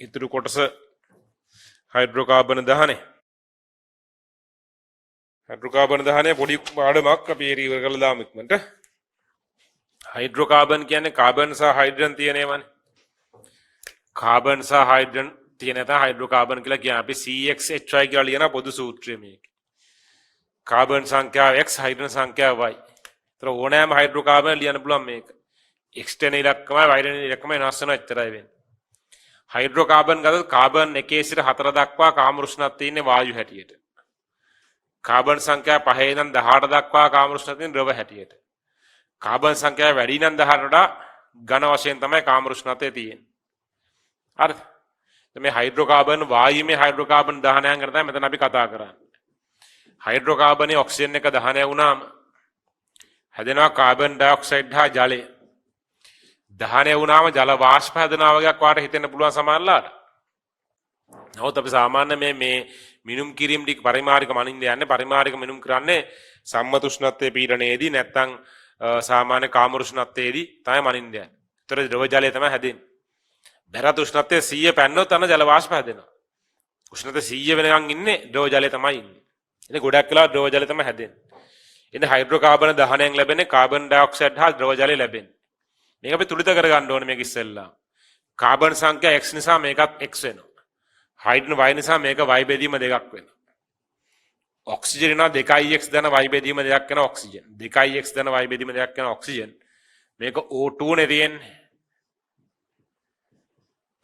ඉතුරු කොටස හයිඩ්‍රෝකාබන දහනය. හයිඩ්‍රෝකාබන දහනය පොඩි පාඩමක් අපි ඉවර කරලා දාමු ඉක්මනට. හයිඩ්‍රෝකාබන් කියන්නේ කාබන් සහ හයිඩ්‍රජන් තියෙනේවනේ. කාබන් සහ හයිඩ්‍රජන් තියෙන නැත්නම් හයිඩ්‍රෝකාබන් කියලා කියන අපි CXHY කියලා ලියන පොදු සූත්‍රය මේක. කාබන් සංඛ්‍යාව X හයිඩ්‍රජන් සංඛ්‍යාව Y. ඒතර ඕනෑම හයිඩ්‍රෝකාබන් ලියන්න පුළුවන් මේක. X දෙන ඉලක්කමයි Y දෙන ඉලක්කමයි වෙනස් වෙනවා එච්චරයි වෙන්නේ. හයිඩ්‍රෝකාබන් ගත්තොත් කාබන් 1 සිට 4 දක්වා කාම උෂ්ණත්වය තියෙන්නේ වායු හැටියට. කාබන් සංඛ්‍යාව 5 ඉඳන් 18 දක්වා කාම උෂ්ණත්වය තියෙන්නේ ද්‍රව හැටියට. කාබන් සංඛ්‍යාව වැඩි නම් 18 වඩා ඝන වශයෙන් තමයි කාම උෂ්ණත්වය තියෙන්නේ. හරිද? මේ හයිඩ්‍රෝකාබන් වායුමය හයිඩ්‍රෝකාබන් දහනයන් ගැන තමයි මෙතන අපි කතා කරන්නේ. හයිඩ්‍රෝකාබනේ ඔක්සිජන් එක දහනය වුණාම හැදෙනවා කාබන් ඩයොක්සයිඩ් හා ජලය. දහනය වුණාම ජල වාෂ්ප හැදෙනවා වගේක් වාට හිතෙන්න පුළුවන් සමහරලාට. නමුත් අපි සාමාන්‍ය මේ මිනුම් කිරීම ටික පරිමාරික මනින්න යන්නේ පරිමාරික මිනුම් කරන්නේ සම්මත උෂ්ණත්වයේ පීඩනයේදී නැත්නම් සාමාන්‍ය කාම උෂ්ණත්වයේදී තමයි මනින්න යන්නේ. ඒතර ද්‍රව ජලය තමයි හැදෙන්නේ. බැරත් උෂ්ණත්වය 100 පැන්නොත් අන්න ජල වාෂ්ප හැදෙනවා. උෂ්ණත්වය 100 වෙනකන් ඉන්නේ ද්‍රව ජලය තමයි ඉන්නේ. ඉතින් ගොඩක් වෙලා ද්‍රව ජලය තමයි හැදෙන්නේ. ඉතින් හයිඩ්‍රෝකාබන දහනයෙන් ලැබෙන්නේ කාබන් ඩයොක්සයිඩ් හා ද්‍රව ජලය ලැබෙන්නේ. මේක අපි තුලිත කරගන්න ඕනේ මේක ඉස්සෙල්ලා. කාබන් සංඛ්‍යා x නිසා මේකත් x වෙනවා. හයිඩ්‍රජන් y නිසා මේක y බෙදීම දෙකක් වෙනවා. ඔක්සිජන් වෙනවා 2x ධන y බෙදීම දෙකක් වෙනවා ඔක්සිජන්. 2x ධන y බෙදීම දෙකක් වෙනවා ඔක්සිජන්. මේක O2 නේ තියෙන්නේ.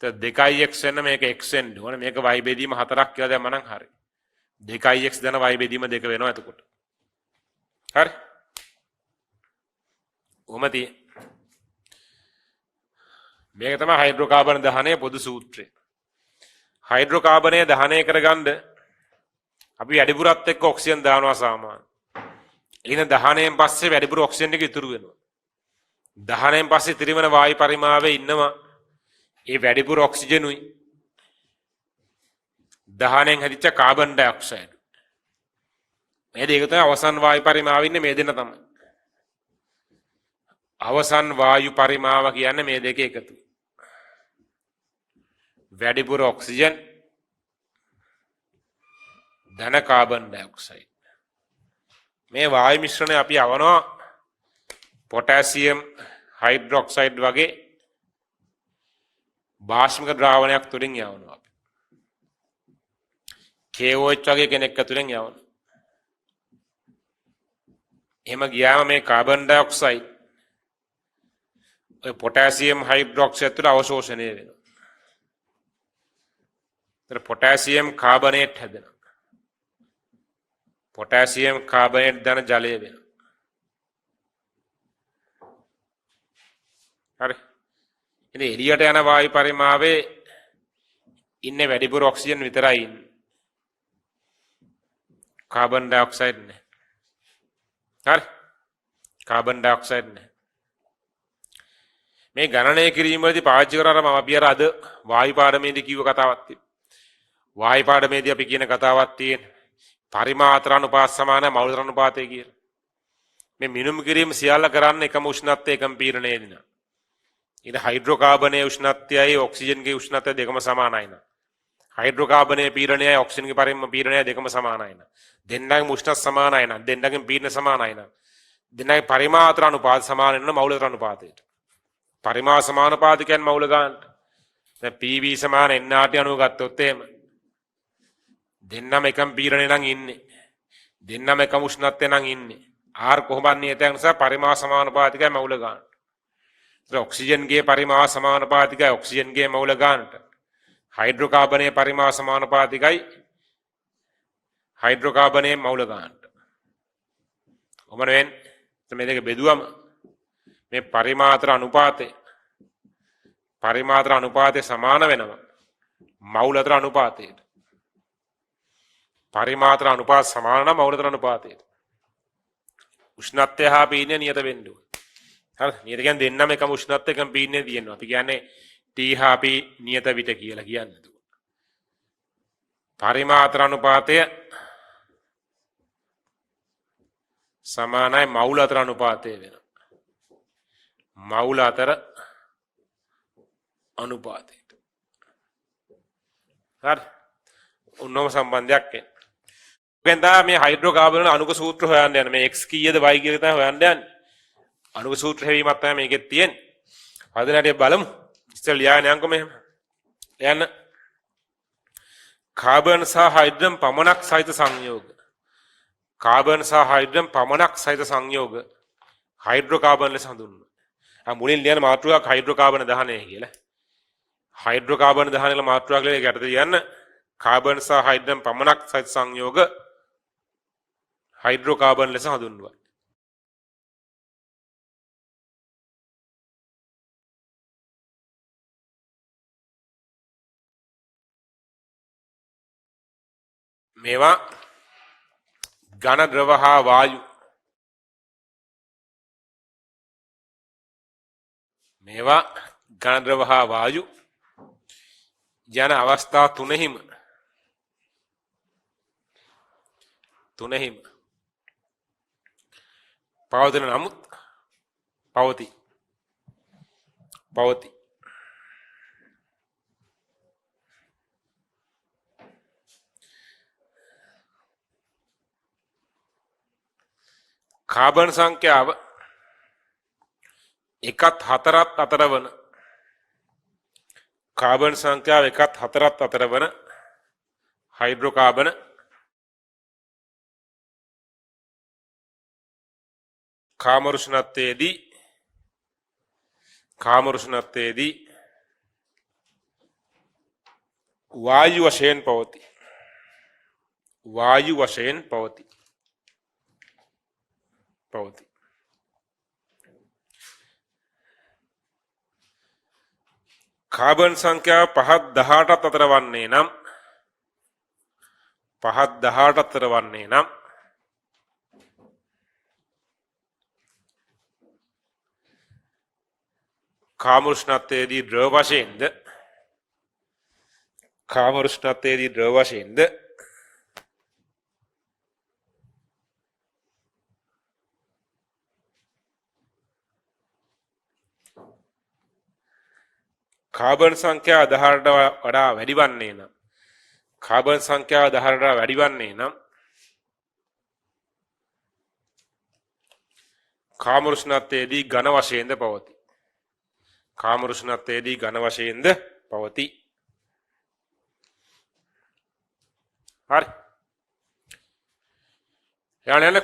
2x වෙන මේක x වෙන්න ඕනේ. මේක y බෙදීම 4ක් කියලා දැම්ම නම් හරි. 2x ධන y බෙදීම 2 වෙනවා එතකොට. හරි. ඔහමදී මේක තමයි හයිඩ්‍රෝකාබන දහනයේ පොදු සූත්‍රය. හයිඩ්‍රෝකාබනය දහනය කරගන්න අපි වැඩිපුරත් එක්ක ඔක්සිජන් දානවා සාමාන්‍ය. ඊන දහනයෙන් පස්සේ වැඩිපුර ඔක්සිජන් ටික ඉතුරු වෙනවා. දහනයෙන් පස්සේ ඉතිරි වෙන වායු පරිමාවේ ඉන්නවා ඒ වැඩිපුර ඔක්සිජනුයි දහනයෙන් හැදිච්ච කාබන් ඩයොක්සයිඩ්. මේ දෙක තමයි අවසන් වායු පරිමාවේ ඉන්නේ මේ දෙන්න තමයි. අවසන් වායු පරිමාව කියන්නේ මේ දෙක එකතු. වැඩිපුර ඔක්සිජන් ධන කාබන් ඩයොක්සයිඩ්. මේ වායු මිශ්‍රණය අපි යවනවා පොටෑසියම් හයිඩ්‍රොක්සයිඩ් වගේ භාෂ්මික ද්‍රාවණයක් තුලින් යවනවා අපි. KOH වගේ කෙනෙක් ඇතුලෙන් යවනවා. එහෙම ගියාම මේ කාබන් ඩයොක්සයිඩ් ඔය පොටෑසියම් හයිඩ්‍රොක්සයිඩ් තුළ අවශෝෂණය වෙනවා. ඒතර පොටෑසියම් කාබනේට් හැදෙනවා. පොටෑසියම් කාබනේට් ධන ජලය වෙනවා. හරි. ඉතින් එළියට යන වායු පරිමාවේ ඉන්නේ වැඩිපුර ඔක්සිජන් විතරයි ඉන්නේ. කාබන් ඩයොක්සයිඩ් නෑ. හරි. කාබන් ඩයොක්සයිඩ් නෑ. මේ ගණනය කිරීම වලදී පාවිච්චි කරාම අපි අර අද වායු පාඩමේදී කිව්ව කතාවක් තියෙනවා. වායු පාඩමේදී අපි කියන කතාවක් තියෙන පරිමාත්‍ර අනුපාත සමාන මෞලික අනුපාතය කියලා. මේ මිනුම් කිරීම සියල්ල කරන්නේ එකම උෂ්ණත්වයේ එකම පීඩනයේදී නා. ඊට හයිඩ්‍රෝකාබනයේ උෂ්ණත්වයයි ඔක්සිජන්ගේ උෂ්ණත්වය දෙකම සමානයි නා. හයිඩ්‍රෝකාබනයේ පීඩනයයි ඔක්සිජන්ගේ පීඩනයයි දෙකම සමානයි නා. දෙන්නගේ උෂ්ණත් සමානයි නා. දෙන්නගේ පීඩන සමානයි නා. දෙන්නගේ පරිමාත්‍ර අනුපාත සමාන වෙන මෞලික අනුපාතයට. පරිමා සමානුපාතිකයන් මවුල ගන්න. දැන් PV සමාන NRT අණුව ගත්තොත් එහෙම දෙන්නම එකම පීඩනය නම් ඉන්නේ. දෙන්නම එකම උෂ්ණත්වය නම් ඉන්නේ. R කොහොමද නියතයක් නිසා පරිමා සමානුපාතිකයි මවුල ගන්න. ඒක ඔක්සිජන්ගේ පරිමා සමානුපාතිකයි ඔක්සිජන්ගේ මවුල ගන්නට. හයිඩ්‍රෝකාබනයේ පරිමා සමානුපාතිකයි හයිඩ්‍රෝකාබනයේ මවුල ගන්නට. කොහොමද වෙන්නේ? මේ දෙක බෙදුවම මේ පරිමාත්‍ර අනුපාතය සමාන වෙනවා මෞලතර අනුපාතයට. පරිමාත්‍ර අනුපාත සමාන නම් මෞලතර අනුපාතයට. උෂ්ණත්වය හා පීඩනය නියත වෙන්න ඕන. හරි. නියත කියන්නේ දෙන්නම එකම උෂ්ණත්වය එකම පීඩනය තියෙනවා. අපි කියන්නේ T හා P නියත විට කියලා කියන්නේ. පරිමාත්‍ර අනුපාතය සමානයි මෞලතර අනුපාතය වෙනවා. මවුල අතර අනුපාතයට. හරි උන්නම සම්බන්ධයක් එන්නේ. වෙනදා මේ හයිඩ්‍රෝකාබන් වල අණුක සූත්‍ර හොයන්න යන මේ x කීයද y කීයද තමයි හොයන්න යන්නේ. අණුක සූත්‍ර හැවීමක් තමයි මේකෙත් තියෙන්නේ. හදනට බලමු. ඉස්සෙල් ලියාගෙන යන්කො මෙහෙම. යන්න. කාබන් සහ හයිඩ්‍රජන් පමණක් සහිත සංයෝග. කාබන් සහ හයිඩ්‍රජන් පමණක් සහිත සංයෝග හයිඩ්‍රෝකාබන් ලෙස හඳුන්වනවා. මුලින් ලියන මාතෘකාවක් හයිඩ්‍රෝකාබන දහනය කියලා. හයිඩ්‍රෝකාබන දහනය කියලා මාතෘකාවක් ලියලා ඒකට ලියන්න කාබන් සහ හයිඩ්‍රජන් පමණක් සහිත සංයෝග හයිඩ්‍රෝකාබන් ලෙස හඳුන්වනවා. මේවා ඝන ද්‍රව හා වායු මේවා ඝන ද්‍රව හා වායු යන අවස්ථා තුනෙහිම පවතින නමුත් පවති කාබන් සංඛ්‍යාව 1ත් 4ත් අතර වන කාබන් සංඛ්‍යාව 1ත් 4ත් අතර වන හයිඩ්‍රෝකාබන කාම උෂ්ණත්වයේදී වායු වශයෙන් පවති. කාබන් සංඛ්‍යාව 5ත් 18ත් අතර වන්නේ නම් කාම උෂ්ණත්වයේදී ද්‍රව වශයෙන්ද කාබන් සංඛ්‍යාව 18ට වඩා වැඩි වන්නේ නම් කාම උෂ්ණත්වයේදී ඝන වශයෙන්ද පවති. හරි. යන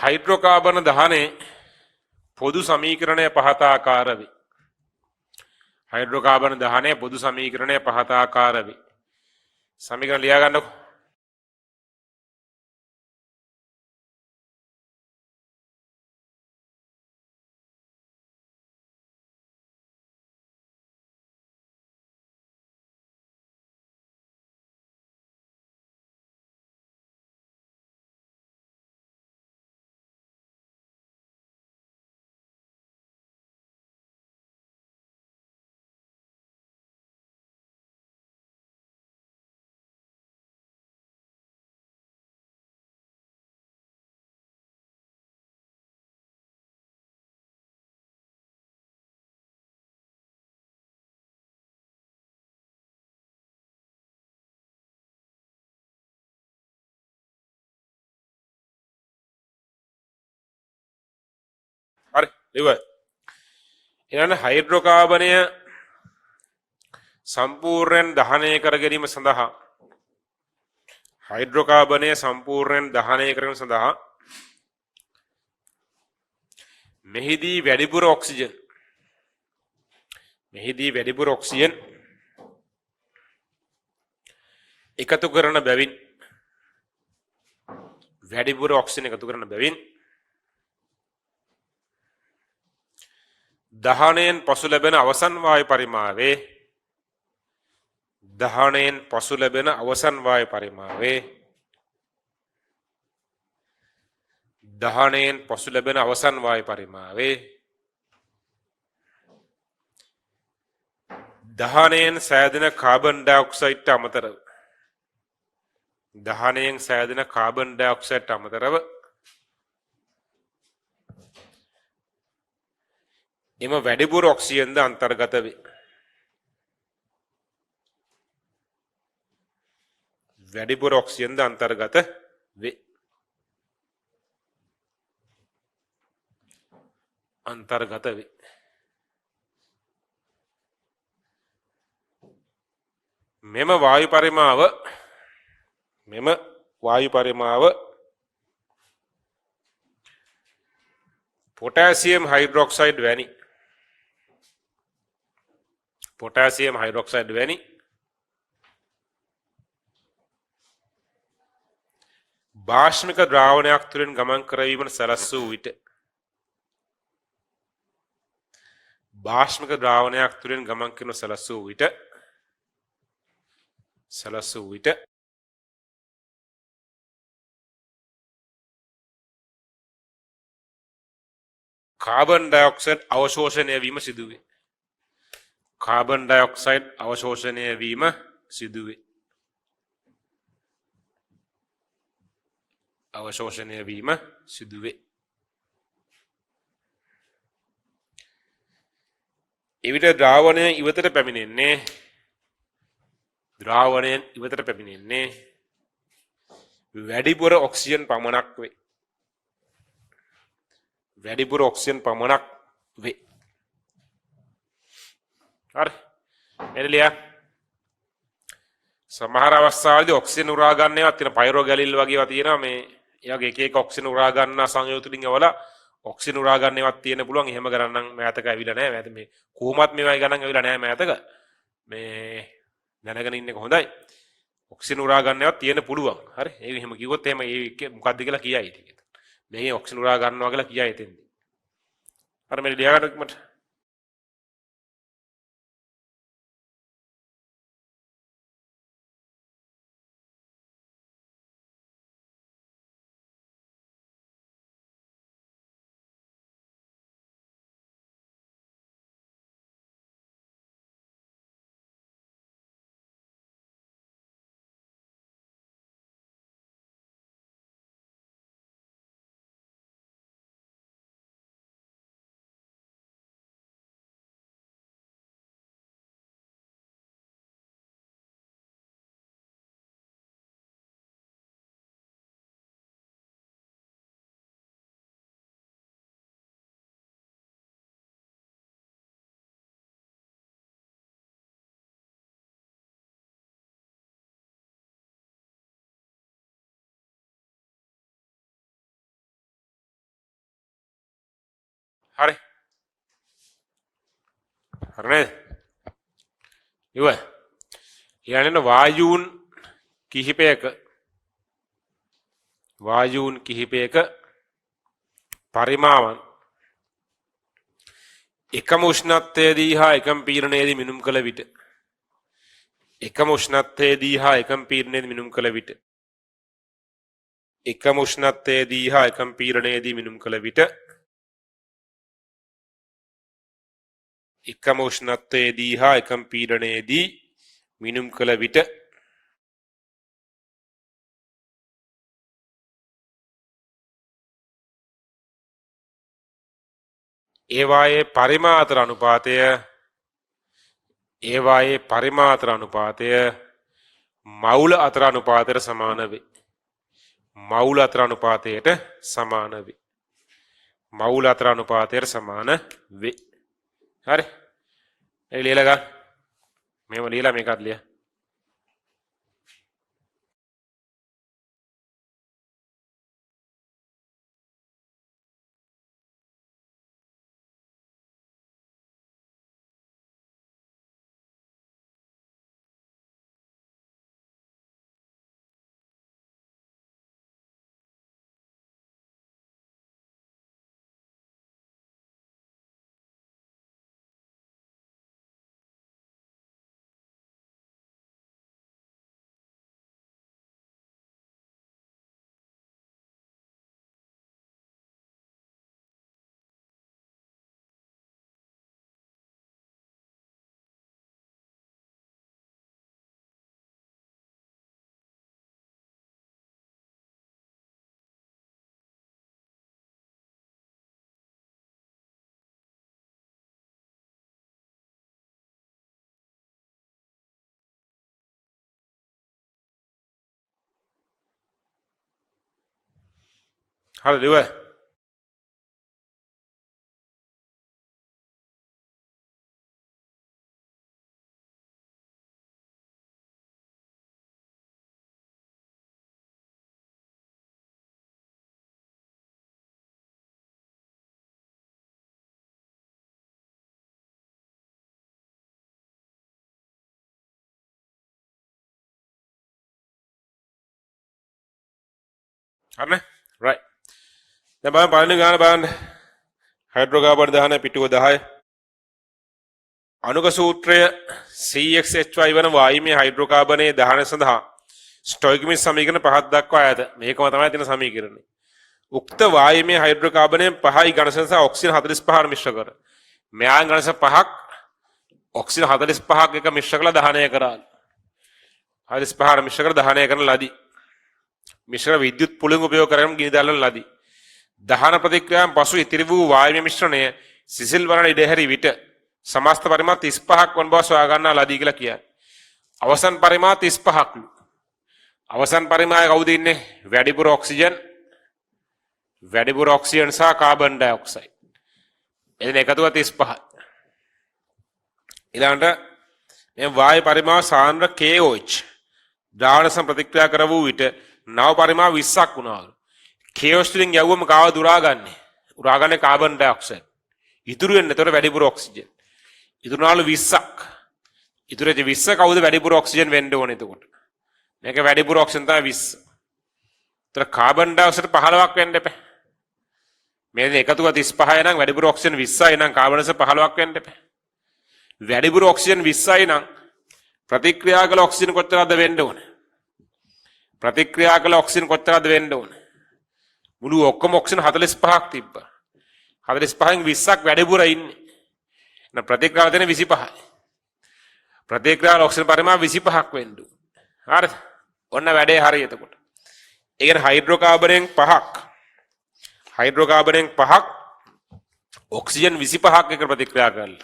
හයිඩ්‍රෝකාබන දහනේ පොදු සමීකරණය පහත ආකාර වේ. හයිඩ්‍රෝකාබන දහනේ පොදු සමීකරණය පහත ආකාර වේ. සමීකරණ ලියා ගන්නකො. හරි ඉවරයි. ඊළඟ හයිඩ්‍රෝකාබනය සම්පූර්ණයෙන් දහනය කර ගැනීම සඳහා මෙහිදී වැඩිපුර ඔක්සිජන් එකතු කරන බැවින් දහනයෙන් පසු ලැබෙන අවසන් වායු පරිමාවේ දහනයෙන් සෑදෙන කාබන් ඩයොක්සයිඩ්ට අමතරව එම වැඩිපුර ඔක්සිජන්ද අන්තර්ගත වේ. වැඩිපුර ඔක්සිජන්ද අන්තර්ගත වේ. අන්තර්ගත වේ. මෙම වායු පරිමාව පොටෑසියම් හයිඩ්‍රොක්සයිඩ් වැනි භාෂ්මික ද්‍රාවණයක් තුළින් ගමන් කරවීමට සැලැස්සූ විට කාබන් ඩයොක්සයිඩ් අවශෝෂණය වීම සිදුවේ. කාබන් ඩයොක්සයිඩ් අවශෝෂණය වීම සිදුවේ. එවිට ද්‍රාවණයෙන් ඉවතට පැමිණෙන්නේ වැඩිපුර ඔක්සිජන් පමණක් වේ. හරි. එළිය සමහර අවස්ථාවලදී ඔක්සිජන් උරා ගන්න ඒවා තියෙන පයිරෝ ගැලිල් වගේ ඒවා තියෙනවා මේ එයාගේ එක එක ඔක්සිජන් උරා ගන්න සංයෝජන වල ඔක්සිජන් උරා ගන්න ඒවා තියෙන පුළුවන්. එහෙම ගණන් මෑතක ඇවිල්ලා නැහැ. මෑත මේ කොහොමත් මේවයි ගණන් ඇවිල්ලා නැහැ මෑතක. මේ දැනගෙන ඉන්න එක හොඳයි. ඔක්සිජන් උරා ගන්න ඒවා තියෙන පුළුවන්. හරි. ඒක එහෙම කිව්වොත් එහෙම ඒ මොකද්ද කියලා කියයි ටික. මේ ඔක්සිජන් උරා ගන්නවා කියලා කියයි එතෙන්දී. හරි මේ ලියා ගන්න මට. හරි. හරි නේද? ඉවරයි. ඊළඟට වායූන් කිහිපයක පරිමාවන් එකම උෂ්ණත්වයේදී හා එකම පීඩනයේදී මිනුම් කළ විට එකම උෂ්ණත්වයේදී හා එකම පීඩනයේදී මිනුම් කළ විට ඒවායේ පරිමාතර අනුපාතය මවුල අතර අනුපාතයට සමාන වේ. හරි. ඒ ලියලා ගන්න. මේව ලියලා මේකත් ලිය. හරිද ඉවරයි හරිනේ right දැන් බලන්න පළවෙනි ගාන බලන්න හයිඩ්‍රෝකාබන් දහන පිටුව 10 අණුක සූත්‍රය CXHY වන වායුමය හයිඩ්‍රෝකාබනයේ දහන සඳහා ස්ටොයිකියමික් සමීකරණ පහක් දක්වා ඇත. මේකම තමයි තියෙන සමීකරණය. උක්ත වායුමය හයිඩ්‍රෝකාබනයෙන් 5යි ඝනසන සහ ඔක්සිජන් 45 මිශ්‍ර කර. මෙයා ඝනස 5ක් ඔක්සිජන් 45ක් එක මිශ්‍ර කරලා දහනය කරා. 45 මිශ්‍ර කර දහනය කරන ලදී. මිශ්‍ර විද්‍යුත් පුලින් උපයෝග කරගෙන ගිනි දැල්වන ලදී. දහන ප්‍රතික්‍රියාවෙන් පසු ඉතිරි වූ වායුමය මිශ්‍රණය සිසිල් වරණ ඉඩහැරි විට සමස්ත පරිමාණ 35ක් වන බව සොයා ගන්නා ලදී කියලා කියන්නේ. අවසන් පරිමාණ 35ක්ලු. අවසන් පරිමාණය කවුද ඉන්නේ? වැඩිපුර ඔක්සිජන් සහ කාබන් ඩයොක්සයිඩ්. එදින එකතුව 35යි. ඊළඟට මේ වායු පරිමාණ සාන්ද්‍ර KOH ද්‍රාවණ සම ප්‍රතික්‍රියා කර වූ විට නව පරිමාණ 20ක් වුණාලු. KOH වලින් යවුවම කාවද උරාගන්නේ? උරාගන්නේ කාබන් ඩයොක්සයිඩ්. ඉතුරු වෙන්නේ එතකොට වැඩිපුර ඔක්සිජන්. ඉතුරුනාලු 20ක්. ඉතුරු වෙච්ච 20 කවුද වැඩිපුර ඔක්සිජන් වෙන්න ඕනේ එතකොට? මේක වැඩිපුර ඔක්සිජන් තමයි 20. ඒතර කාබන් ඩයොක්සයිඩ් 15ක් වෙන්න එපා. මේ එකතුව 35යි නම් වැඩිපුර ඔක්සිජන් 20යි නම් කාබන් ඩයොක්සයිඩ් 15ක් වෙන්න එපා. වැඩිපුර ඔක්සිජන් 20යි නම් ප්‍රතික්‍රියා කළ ඔක්සිජන් කොච්චරද වෙන්න ඕනේ? ප්‍රතික්‍රියා කළ ඔක්සිජන් කොච්චරද වෙන්න ඕනේ? මුළු ඔක්කොම ඔක්සිජන් 45ක් තිබ්බා. 45න් 20ක් වැඩිපුර ඉන්නේ. එහෙනම් ප්‍රතික්‍රියාව තියෙන 25යි. ප්‍රතික්‍රියාව ඔක්සිජන් පරිමාණ 25ක් වෙන්න ඕනේ. හරිද? ඔන්න වැඩේ හරිය එතකොට. ඒ කියන්නේ හයිඩ්‍රෝකාබනෙන් 5ක් ඔක්සිජන් 25ක් එක ප්‍රතික්‍රියා කරලා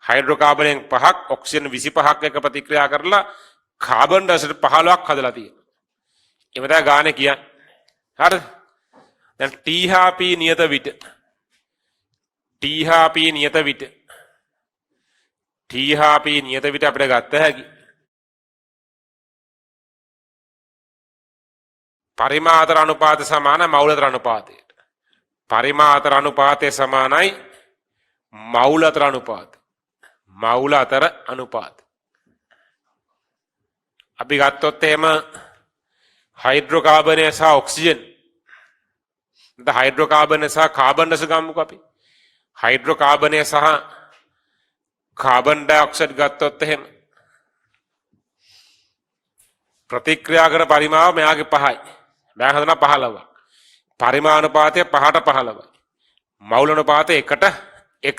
හයිඩ්‍රෝකාබනෙන් 5ක් ඔක්සිජන් 25ක් එක ප්‍රතික්‍රියා කරලා කාබන් ඩයොක්සයිඩ් 15ක් හදලා තියෙනවා. එහෙම තමයි ගානේ කියන්නේ. හරිද? දැන් T හා P නියත විට අපිට ගත්ත හැකි පරිමාතර අනුපාත සමාන මවුලතර අනුපාතයට. පරිමාතර අනුපාතය සමානයි මවුලතර අනුපාත. අපි ගත්තොත් එහෙම හයිඩ්‍රෝකාබනය සහ ඔක්සිජන්. නැත්නම් හයිඩ්‍රෝකාබනය සහ කාබන් ඩයොක්සයිඩ් ගමුකෝ අපි. හයිඩ්‍රෝකාබනය සහ කාබන් ඩයොක්සයිඩ් ගත්තොත් එහෙම ප්‍රතික්‍රියා කරන පරිමාව මෙයාගේ 5යි. දැන් හදන 15ක්. පරිමාණුපාතය 5ට 15යි. මවුල අනුපාතය 1ට x.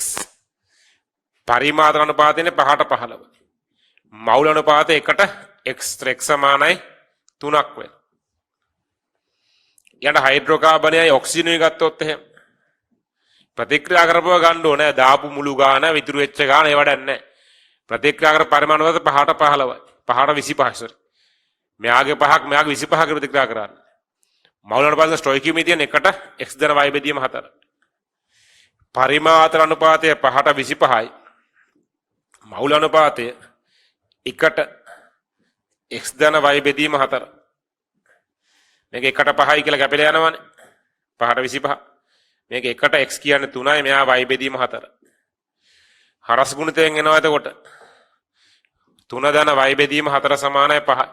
පරිමාත්‍ර අනුපාතයනේ 5ට 15යි. මවුල අනුපාතය 1ට x සමානයි 3ක් වෙනවා. ඊට හයිඩ්‍රෝකාබනයයි ඔක්සිජනයයි ගත්තොත් එහෙම ප්‍රතික්‍රියා කරපුවා ගන්න ඕනේ. දාපු මුළු ගාන විතුරු වෙච්ච ගාන ඒ වඩන්නේ නැහැ. ප්‍රතික්‍රියා කර පරිමාණුවත 5ට 15යි. 5ට 25යි සර්. මෙයාගේ 5ක් මෙයාගේ 25ක ප්‍රතික්‍රියා කරන්නේ. මවුල අනුපාතය ස්ටොයිකියමී තියෙන 1ට x ධන y බෙදීම 4. පරිමාත්‍ර අනුපාතය 5ට 25යි. මවුල අනුපාතය 1ට x ධන y බෙදීම 4. මේක 1ට 5යි කියලා කැපිලා යනවනේ. 5ට 25. මේක 1ට x කියන්නේ 3යි මෙයා y බෙදීම 4. හරස් ගුණිතයෙන් එනවා එතකොට 3 ධන y බෙදීම 4 සමානයි 5යි.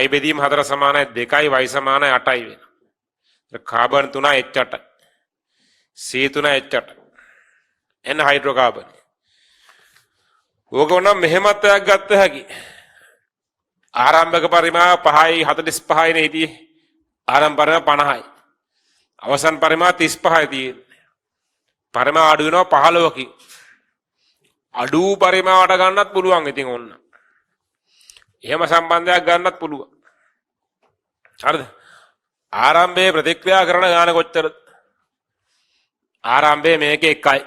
y බෙදීම 4 සමානයි 2යි y සමානයි 8යි වෙනවා. කාබන් 3 H8යි. C3 H8. එන්න හයිඩ්‍රෝකාබන්. ඕක නම් මෙහෙමත් එකක් ගත්ත හැකි. ආරම්භක පරිමාණ 5යි 45යි නේ හිටියේ. ආරම්භ පරිමාණ 50යි. අවසන් පරිමාණ 35යි තියෙන්නේ. පරිමාණ අඩු වෙනවා 15කින්. අඩු පරිමාණයට ගන්නත් පුළුවන් ඉතින් ඕන්න. එහෙම සම්බන්ධයක් ගන්නත් පුළුවන්. හරිද? ආරම්භයේ ප්‍රතික්‍රියා කරන ගාන කොච්චරද? ආරම්භයේ මේකේ 1යි.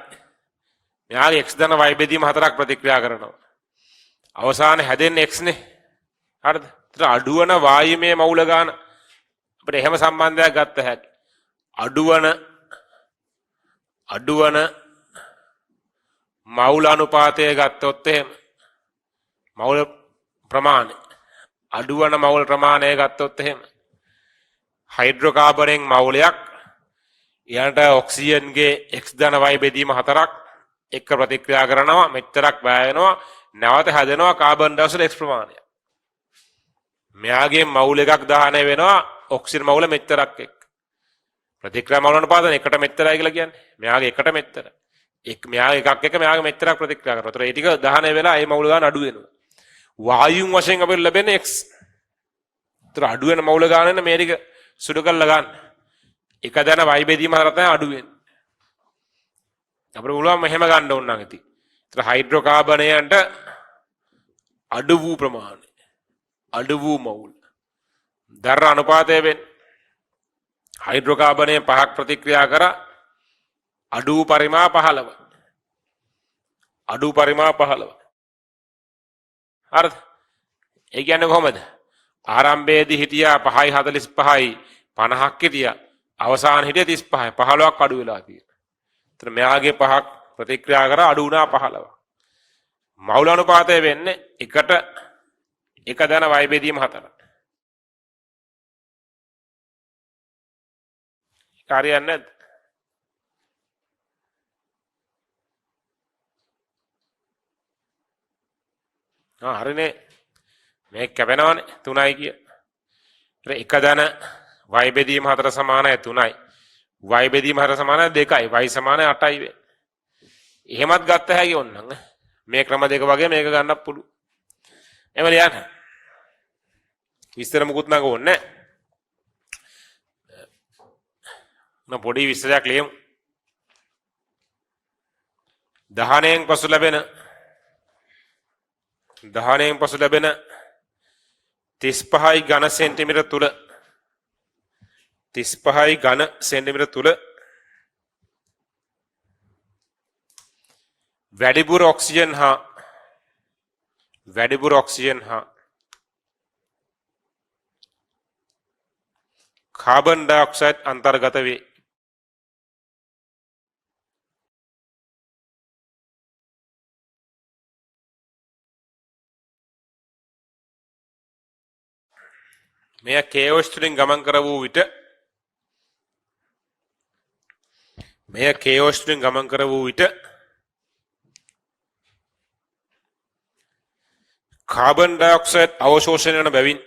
මෙයාගේ x ධන y බෙදීම 4ක් ප්‍රතික්‍රියා කරනවා. අවසානයේ හැදෙන්නේ x නේ. හරිද? ඒතර අඩු වෙන වායුමය මවුල ගාන අපිට එහෙම සම්බන්ධයක් ගත්ත හැකි. අඩුවන මවුල අනුපාතය ගත්තොත් එහෙම මවුල ප්‍රමාණය අඩුවන මවුල් ප්‍රමාණය ගත්තොත් එහෙම හයිඩ්‍රෝකාබනෙන් මවුලයක් ඊට ඔක්සිජන්ගේ x ධන y බෙදීම 4ක් එක ප්‍රතික්‍රියා කරනවා මෙච්චරක් වැය වෙනවා නැවත හැදෙනවා කාබන් ඩයොක්සයිඩ් x ප්‍රමාණය. මෙයාගේ මවුල් එකක් දහනය වෙනවා ඔක්සිජන් මවුල මෙච්චරක් එක්ක. ප්‍රතික්‍රියා මවුල අනුපාතන එකට මෙච්චරයි කියලා කියන්නේ. මෙයාගේ එකට මෙච්චර. මෙයාගේ එකක් එක මෙයාගේ මෙච්චරක් ප්‍රතික්‍රියා කරනවා. ඒතර ඒ ටික දහනය වෙලා ඒ මවුල ගන්න අඩු වෙනවා. වායුන් වශයෙන් අපිට ලැබෙන්නේ x. ඒතර අඩු වෙන මවුල ගන්න මේ ටික සුදු කරලා ගන්න. එක දන y බෙදීම හතර තමයි අඩු වෙන්නේ. අපිට පුළුවන් මෙහෙම ගන්න ඕන නම් ඉතින්. ඒතර හයිඩ්‍රෝකාබනයන්ට අඩු වූ ප්‍රමාණය අඩු වූ මවුල් දර අනුපාතය වෙන්නේ හයිඩ්‍රෝකාබනය 5ක් ප්‍රතික්‍රියා කර අඩු පරිමා 15 අඩු පරිමා 15 හරිද ඒ කියන්නේ කොහමද ආරම්භයේදී හිටියා 5යි 45යි 50ක් හිටියා අවසාන හිටියා 35යි 15ක් අඩු වෙලා තියෙනවා. ඒතර මෙයාගේ 5ක් ප්‍රතික්‍රියා කර අඩු වුණා 15. මවුල අනුපාතය වෙන්නේ එකට එක දන y බෙදීම 4. කාර්යයක් නැද්ද? හරිනේ. මේක කැපෙනවනේ 3යි කිය. එක දන y බෙදීම 4 සමානයි 3යි. y බෙදීම 4 සමානයි 2යි. y සමානයි 8යි වෙන්නේ. එහෙමත් ගත්ත හැකි ඕනනම් මේ ක්‍රම දෙක වගේ මේක ගන්නත් පුළුවන්. එම ලියන්න. විස්තර මුකුත් නග ඕනේ නැහැ. පොඩි විස්තරයක් ලියමු. දහණයෙන් පසු ලැබෙන 35යි ඝන සෙන්ටිමීටර තුල 35යි ඝන සෙන්ටිමීටර තුල වැඩිපුර ඔක්සිජන් හා කාබන් ඩයොක්සයිඩ් අන්තර්ගත වේ. මෙය කේෝස් තුලින් ගමන් කර වූ විට කාබන් ඩයොක්සයිඩ් අවශෝෂණය වන බැවින්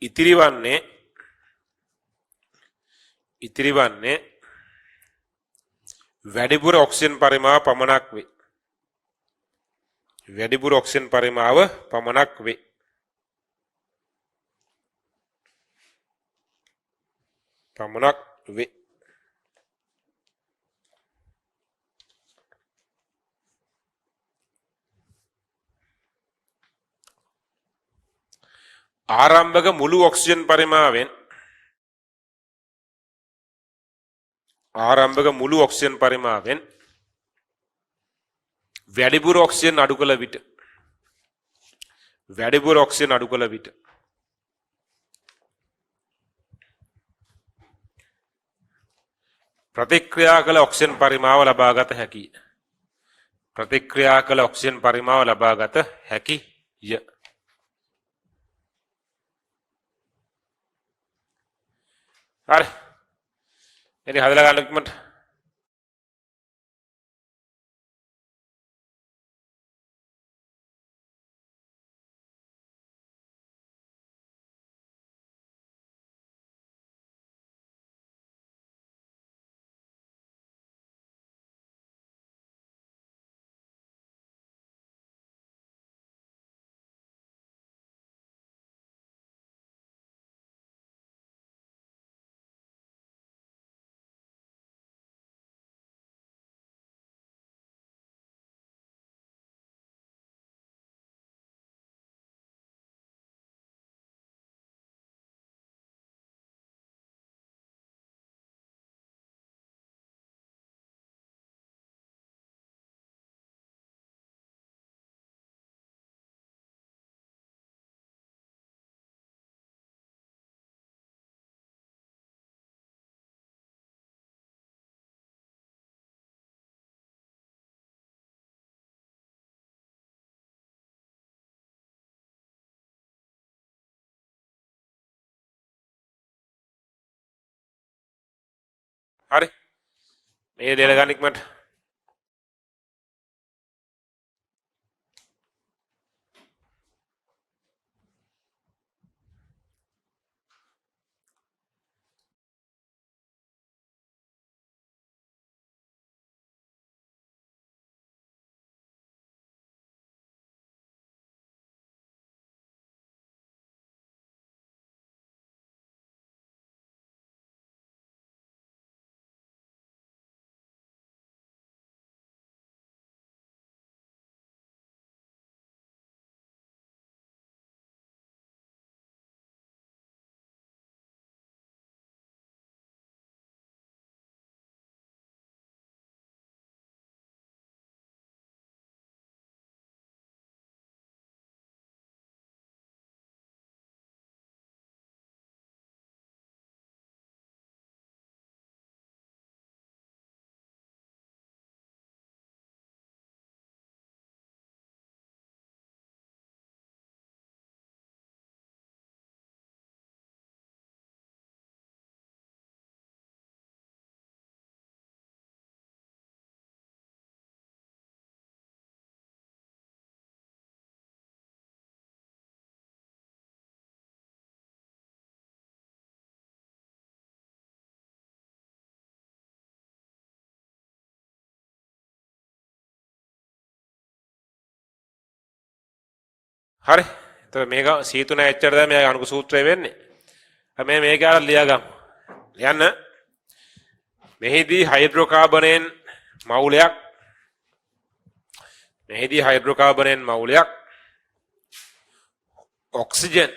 ඉතිරිවන්නේ වැඩිපුර ඔක්සිජන් පරිමාව පමණක් වේ. ආරම්භක මුළු ඔක්සිජන් පරිමාවෙන් වැඩිපුර ඔක්සිජන් අඩු කළ විට ප්‍රතික්‍රියා කළ ඔක්සිජන් පරිමාව ලබා ගත හැකිය. හරි. ඉතින් හදලා ගන්න ඩොකියුමන්ට් හරි මේ දෙල ගන්න ඉක්මනට හරි එතකොට මේක C3 එච්චර තමයි මේ අනුක සූත්‍රය වෙන්නේ අපි මේක ආලා ලියාගමු ලියන්න මෙහිදී හයිඩ්‍රෝකාබනයෙන් මවුලයක් ඔක්සිජන්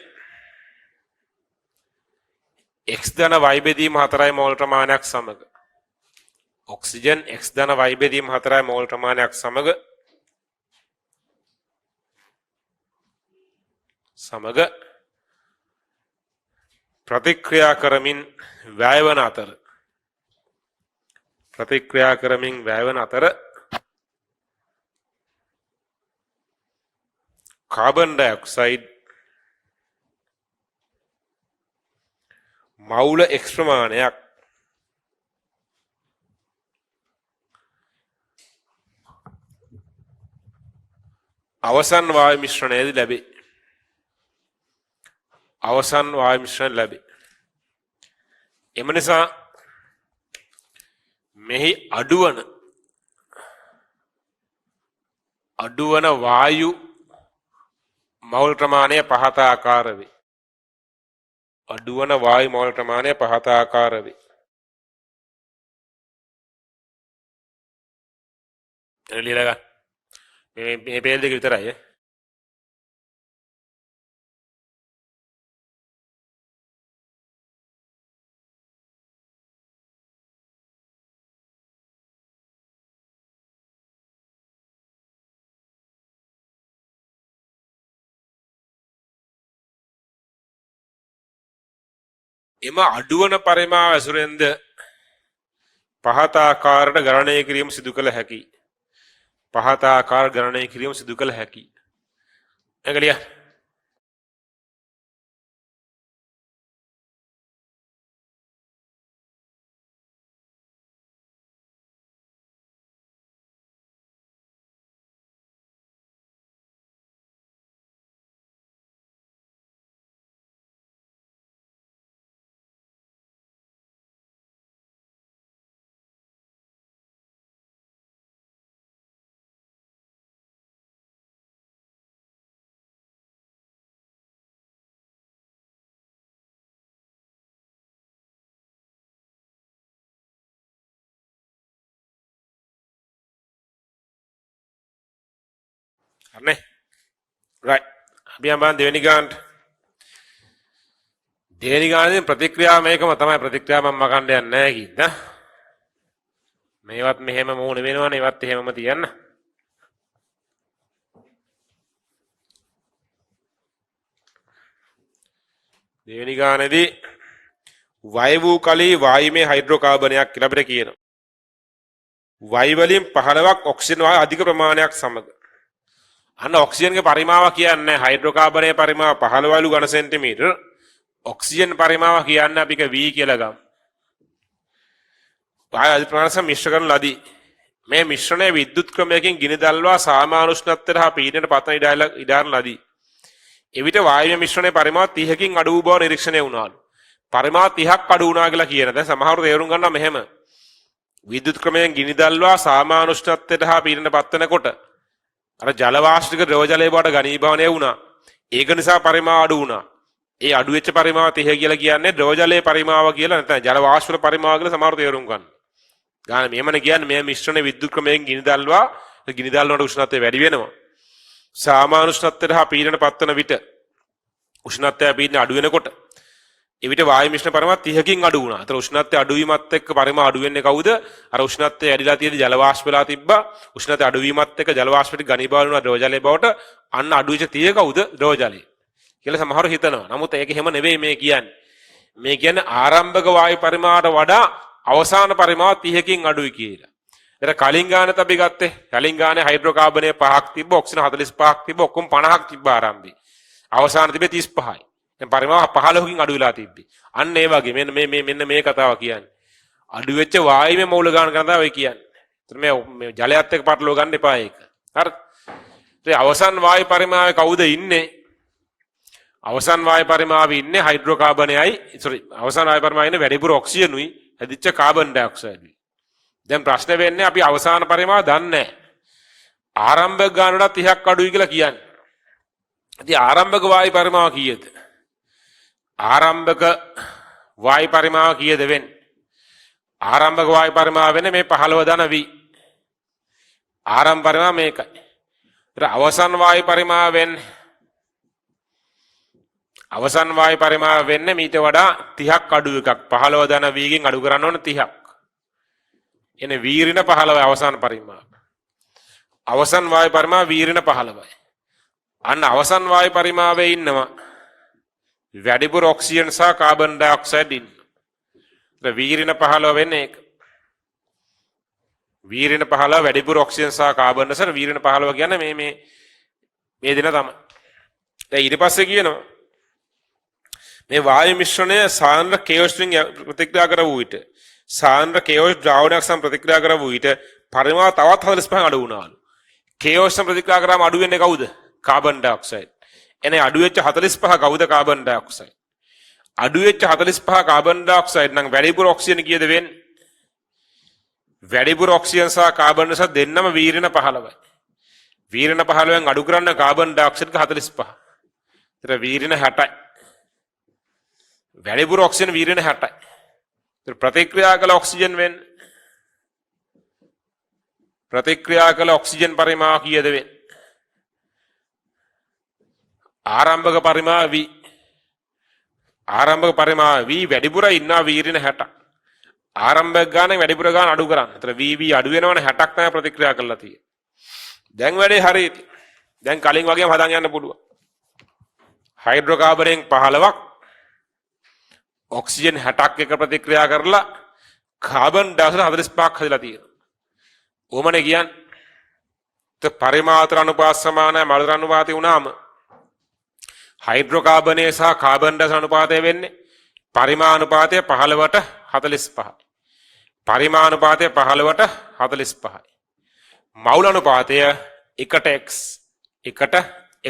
x ධන y බෙදීම 4යි මෝල් ප්‍රමාණයක් සමග ඔක්සිජන් x ධන y බෙදීම 4යි මෝල් ප්‍රමාණයක් සමග ප්‍රතික්‍රියා කරමින් වැයවන අතර කාබන් ඩයොක්සයිඩ් මවුල x ප්‍රමාණයක් අවසන් වායු මිශ්‍රණයේදී ලැබේ. එම නිසා මෙහි අඩුවන වායු මෝල් ප්‍රමාණය පහත ආකාර වේ. ලියලා ගන්න. මේ පේජ් දෙක විතරයි. එම අඩුවන පරිමාව ඇසුරෙන්ද පහත ආකාරයට ගණනය කිරීම සිදු කළ හැකියි. එගලිය හරිනේ right අපි යන්න දෙවෙනි ගානට දෙවෙනි ප්‍රතික්‍රියාව මේකම තමයි ප්‍රතික්‍රියාව මම මකන්න යන්නේ නැහැ කිද්ද මේවත් මෙහෙම මූණ වෙනවනේ ඒවත් එහෙමම තියන්න දෙවෙනි ගානේදී වය වූ කලී වායුමය හයිඩ්‍රෝකාබනයක් කියලා අපිට කියනවා වයි වලින් 15ක් ඔක්සිජන් වායු අධික ප්‍රමාණයක් සමග අන්න ඔක්සිජන්ගේ පරිමාව කියන්නේ හයිඩ්‍රෝකාබනයේ පරිමාව 15 ඝන සෙන්ටිමීටර ඔක්සිජන් පරිමාව කියන්නේ අපි V කියලා ගමු. වායු අධි ප්‍රමාණය සහ මිශ්‍ර කරන ලදී. මේ මිශ්‍රණය විද්‍යුත් ක්‍රමයකින් ගිනි දල්වා සාමාන්‍ය උෂ්ණත්වයට හා පීඩනයට පත්වන ඉඩාරන ලදී. එවිට වායු මිශ්‍රණයේ පරිමාණ 30කින් අඩු වූ බව නිරීක්ෂණය වුණාලු. පරිමාණ 30ක් අඩු වුණා කියලා කියන. දැන් සමහරව තේරුම් ගන්නවා මෙහෙම. විද්‍යුත් ක්‍රමයෙන් ගිනි දල්වා සාමාන්‍ය උෂ්ණත්වයට හා පීඩනයට පත්වනකොට අර ජල වාෂ්පික ද්‍රව ජලයේ බවට ඝනීභවනය වුණා. ඒක නිසා පරිමාණ අඩු වුණා. ඒ අඩු වෙච්ච පරිමාණ 30 කියලා කියන්නේ ද්‍රව ජලයේ පරිමාණ කියලා නැත්නම් ජල වාෂ්පවල පරිමාණ කියලා සමහරව තේරුම් ගන්න. ගාන මෙහෙමනේ කියන්නේ මේ මිශ්‍රණ විද්‍යුත් ක්‍රමයෙන් ගිනි දල්වනට උෂ්ණත්වය වැඩි වෙනවා. සාමාන්‍ය උෂ්ණත්වයට හා පීඩනයට පත්වන විට උෂ්ණත්වය පීඩනය අඩු වෙනකොට එවිට වායු මිශ්‍රණ පරිමාණ 30කින් අඩු වුණා. ඒතර උෂ්ණත්වය අඩු වීමත් එක්ක පරිමාණ අඩු වෙන්නේ කවුද? අර උෂ්ණත්වය වැඩිලා තියෙන ජල වාෂ්ප වෙලා තිබ්බා. උෂ්ණත්වය අඩු වීමත් එක්ක ජල වාෂ්පෙට ඝනීභවන වුණා ද්‍රව ජලයේ බවට. අන්න අඩු වෙච්ච 30 කවුද? ද්‍රව ජලය. කියලා සමහරව හිතනවා. නමුත් ඒක එහෙම නෙවෙයි මේ කියන්නේ. මේ කියන්නේ ආරම්භක වායු පරිමාණයට වඩා අවසාන පරිමාණ 30කින් අඩුයි කියලා. ඒතර කලින් ගානත් අපි ගත්තේ. කලින් ගානේ හයිඩ්‍රෝකාබනය 5ක් තිබ්බ, ඔක්සිජන් 45ක් තිබ්බ, ඔක්කොම 50ක් තිබ්බ ආරම්භයේ. අවසාන තිබේ 35යි. දැන් පරිමාණ 15කින් අඩු වෙලා තිබ්බේ. අන්න ඒ වගේ මෙන්න මේ කතාව කියන්නේ. අඩු වෙච්ච වායුවේ මූල ගාන කරන තමයි ඔය කියන්නේ. ඒතර මේ ජලයත් එක්ක පටලව ගන්න එපා ඒක. හරි. ඒ අවසාන වායු පරිමාණය කවුද ඉන්නේ? අවසාන වායු පරිමාණය ඉන්නේ හයිඩ්‍රෝකාබනයයි. අවසාන වායු පරිමාණය ඉන්නේ වැඩිපුර ඔක්සිජනුයි හැදිච්ච කාබන් ඩයොක්සයිඩුයි. දැන් ප්‍රශ්න වෙන්නේ අපි අවසාන පරිමාණය දන්නේ නැහැ. ආරම්භක ගාන වලට 30ක් අඩුයි කියලා කියන්නේ. ඉතින් ආරම්භක වායු පරිමාණය කීයද? ආරම්භක වායු පරිමාණය කීයද වෙන්නේ? ආරම්භක වායු පරිමාණය වෙන්නේ මේ 15 ධන v. ආරම්භ පරිමාණය මේකයි. ඊට අවසාන වායු පරිමාණය වෙන්නේ අවසාන වායු පරිමාණය වෙන්නේ මීට වඩා 30ක් අඩු එකක්. 15 ධන v ගෙන් අඩු කරන්න ඕන 30ක්. එනේ වීරින 15 අවසාන පරිමාණය. අවසාන වායු පරිමාණය වීරින 15යි. අන්න අවසාන වායු පරිමාණයේ ඉන්නවා වැඩිපුර ඔක්සිජන් සහ කාබන් ඩයොක්සයිඩ් ඉන්න. ඒ වීරින 15 වෙන්නේ ඒක. වීරින 15 වැඩිපුර ඔක්සිජන් සහ කාබන් ඩයොක්සයිඩ් වීරින 15 කියන්නේ මේ දෙන තමයි. දැන් ඊට පස්සේ කියනවා මේ වායු මිශ්‍රණය සාන්ද්‍ර කේවස් වලින් ප්‍රතික්‍රියා කර වූ විට සාන්ද්‍ර කේවස් ද්‍රාවණයක් සම ප්‍රතික්‍රියා කර වූ විට පරිමාණ තවත් 45 අඩු වුණාලු. කේවස් සම ප්‍රතික්‍රියා කරාම අඩු වෙන්නේ කවුද? Carbon dioxide. එනේ අඩු වෙච්ච 45 කවුද? Carbon dioxide. අඩු වෙච්ච 45 කාබන් ඩයොක්සයිඩ් නම් වැඩිපුර ඔක්සිජන් කීයද වෙන්නේ? වැඩිපුර ඔක්සිජන් සහ කාබන් නිසා දෙන්නම වීරින 15යි. වීරින 15න් අඩු කරන්න කාබන් ඩයොක්සයිඩ් 45. ඒතර වීරින 60යි. වැඩිපුර ඔක්සිජන් වීරින 60යි. ඒතර ප්‍රතික්‍රියා කළ ඔක්සිජන් වෙන්නේ ප්‍රතික්‍රියා කළ ඔක්සිජන් පරිමාණ කීයද වෙන්නේ? ආරම්භක පරිමාණ v. ආරම්භක පරිමාණ v වැඩිපුර ඉන්නා වීරින 60. ආරම්භක ගානේ වැඩිපුර ගාන අඩු කරන්න. ඒතර v අඩු වෙනවනේ 60ක් තමයි ප්‍රතික්‍රියා කරලා තියෙන්නේ. දැන් වැඩේ හරියට. දැන් කලින් වගේම හදාගෙන යන්න පුළුවන්. හයිඩ්‍රෝකාබනෙන් 15ක් ඔක්සිජන් 60ක් එක ප්‍රතික්‍රියා කරලා කාබන් ඩයොක්සයිඩ් 45ක් හදලා තියෙනවා. ඕමනේ කියන්නේ. ඒ පරිමාත්‍ර අනුපාත සමානයි මලතර අනුපාතය වුණාම හයිඩ්‍රෝකාබනයේ සහ කාබන් ඩයොක්සයිඩ් අනුපාතය වෙන්නේ පරිමාණුපාතය 15ට 45යි. පරිමාණුපාතය 15ට 45යි. මවුල අනුපාතය 1ට x 1ට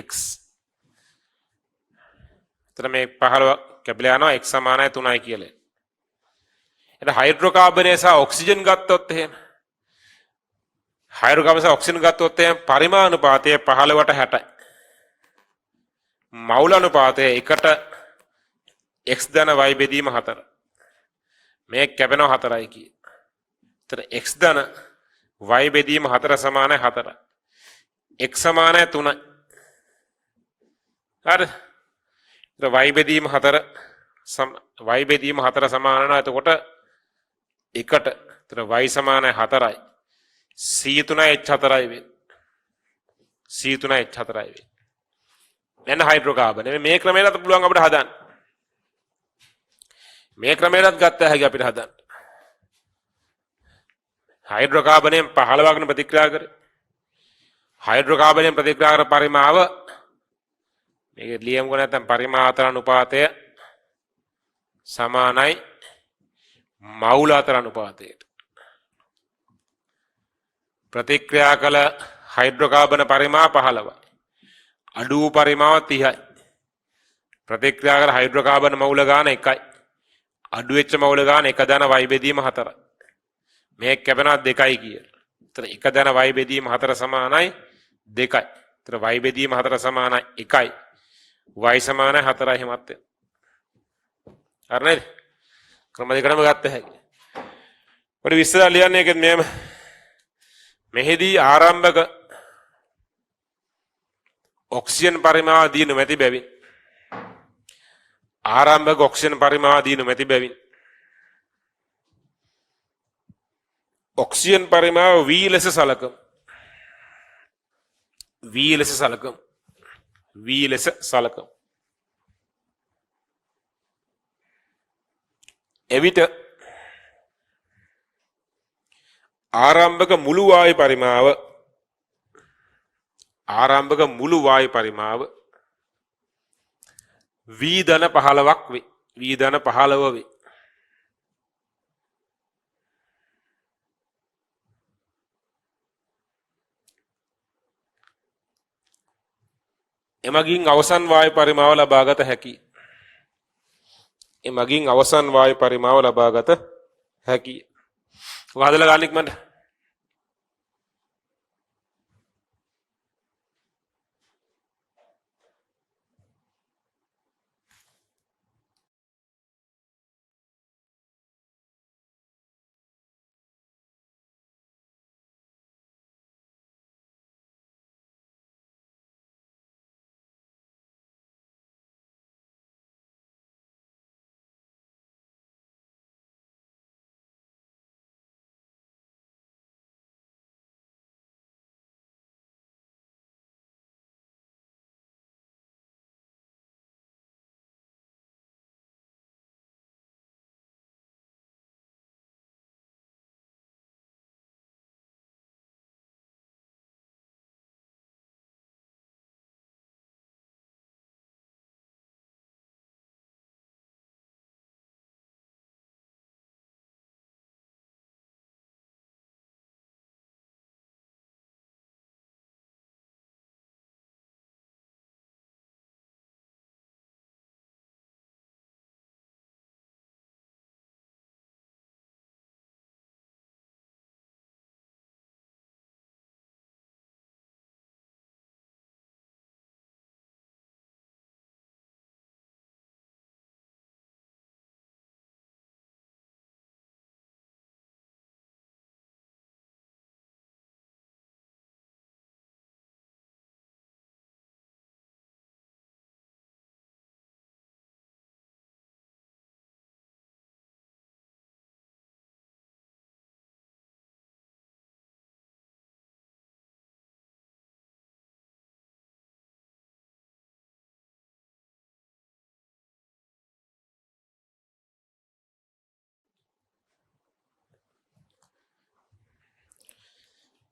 x. එතන මේ 15 කැපිලා යනවා x සමානයි 3යි කියලා. එතන හයිඩ්‍රෝකාබනයේ සහ ඔක්සිජන් ගත්තොත් එහෙම හයිඩ්‍රෝකාබනයේ සහ ඔක්සිජන් ගත්තොත් එහෙම පරිමාණුපාතය 15ට 60යි. මවුල අනුපාතය 1ට x ධන y බෙදීම 4. මේ කැපෙනවා 4යි කිය. එතන x ධන y බෙදීම 4 සමානයි 4යි. x සමානයි 3යි. හරි. එතන y බෙදීම 4 y බෙදීම 4 සමාන වෙනවා. එතකොට 1ට එතන y සමානයි 4යි. c3 h4යි වෙන්නේ. c3 h4යි වෙන්නේ. එන්න හයිඩ්‍රෝකාබන මේ ක්‍රමයකට පුළුවන් අපිට හදන්න. මේ ක්‍රමයකට ගත්ත හැකි අපිට හදන්න. හයිඩ්‍රෝකාබනයෙන් 15 වගන ප්‍රතික්‍රියා කරේ. හයිඩ්‍රෝකාබනයෙන් ප්‍රතික්‍රියා කර පරිමාව මේක ලියමුකෝ නැත්නම් පරිමාතර අනුපාතය සමානයි මවුල අතර අනුපාතයට. ප්‍රතික්‍රියා කළ හයිඩ්‍රෝකාබන පරිමාව 15යි. අඩු වූ පරිමාව 30යි. ප්‍රතික්‍රියා කළ හයිඩ්‍රෝකාබන මවුල ගාන 1යි. අඩු වෙච්ච මවුල ගාන 1 දන y බෙදීම 4යි. මේක කැපෙනවා 2යි කියලා. එතන 1 දන y බෙදීම 4 සමානයි 2යි. එතන y බෙදීම 4 සමානයි 1යි. y සමානයි 4යි හිමත් වෙනවා. හරි නේද? ක්‍රම දෙකම ගත්ත හැකි. පොඩි විස්තර ලියන්නේ ඒකෙත් මෙහෙම. මෙහිදී ආරම්භක ඔක්සිජන් පරිමාව දිනු මැති බැවින් ආරම්භක ඔක්සිජන් පරිමාව දිනු මැති බැවින් ඔක්සිජන් පරිමාව v ලෙස සලකමු. v ලෙස සලකමු. v ලෙස සලකමු. එවිට ආරම්භක මුළු වායු පරිමාව v ධන 15ක් වේ. v ධන 15 වේ. එමගින් අවසන් වායු පරිමාව ලබාගත හැකියි. එමගින් අවසන් වායු පරිමාව ලබාගත හැකියි. වහදලා ගන්න ඉක්මනට.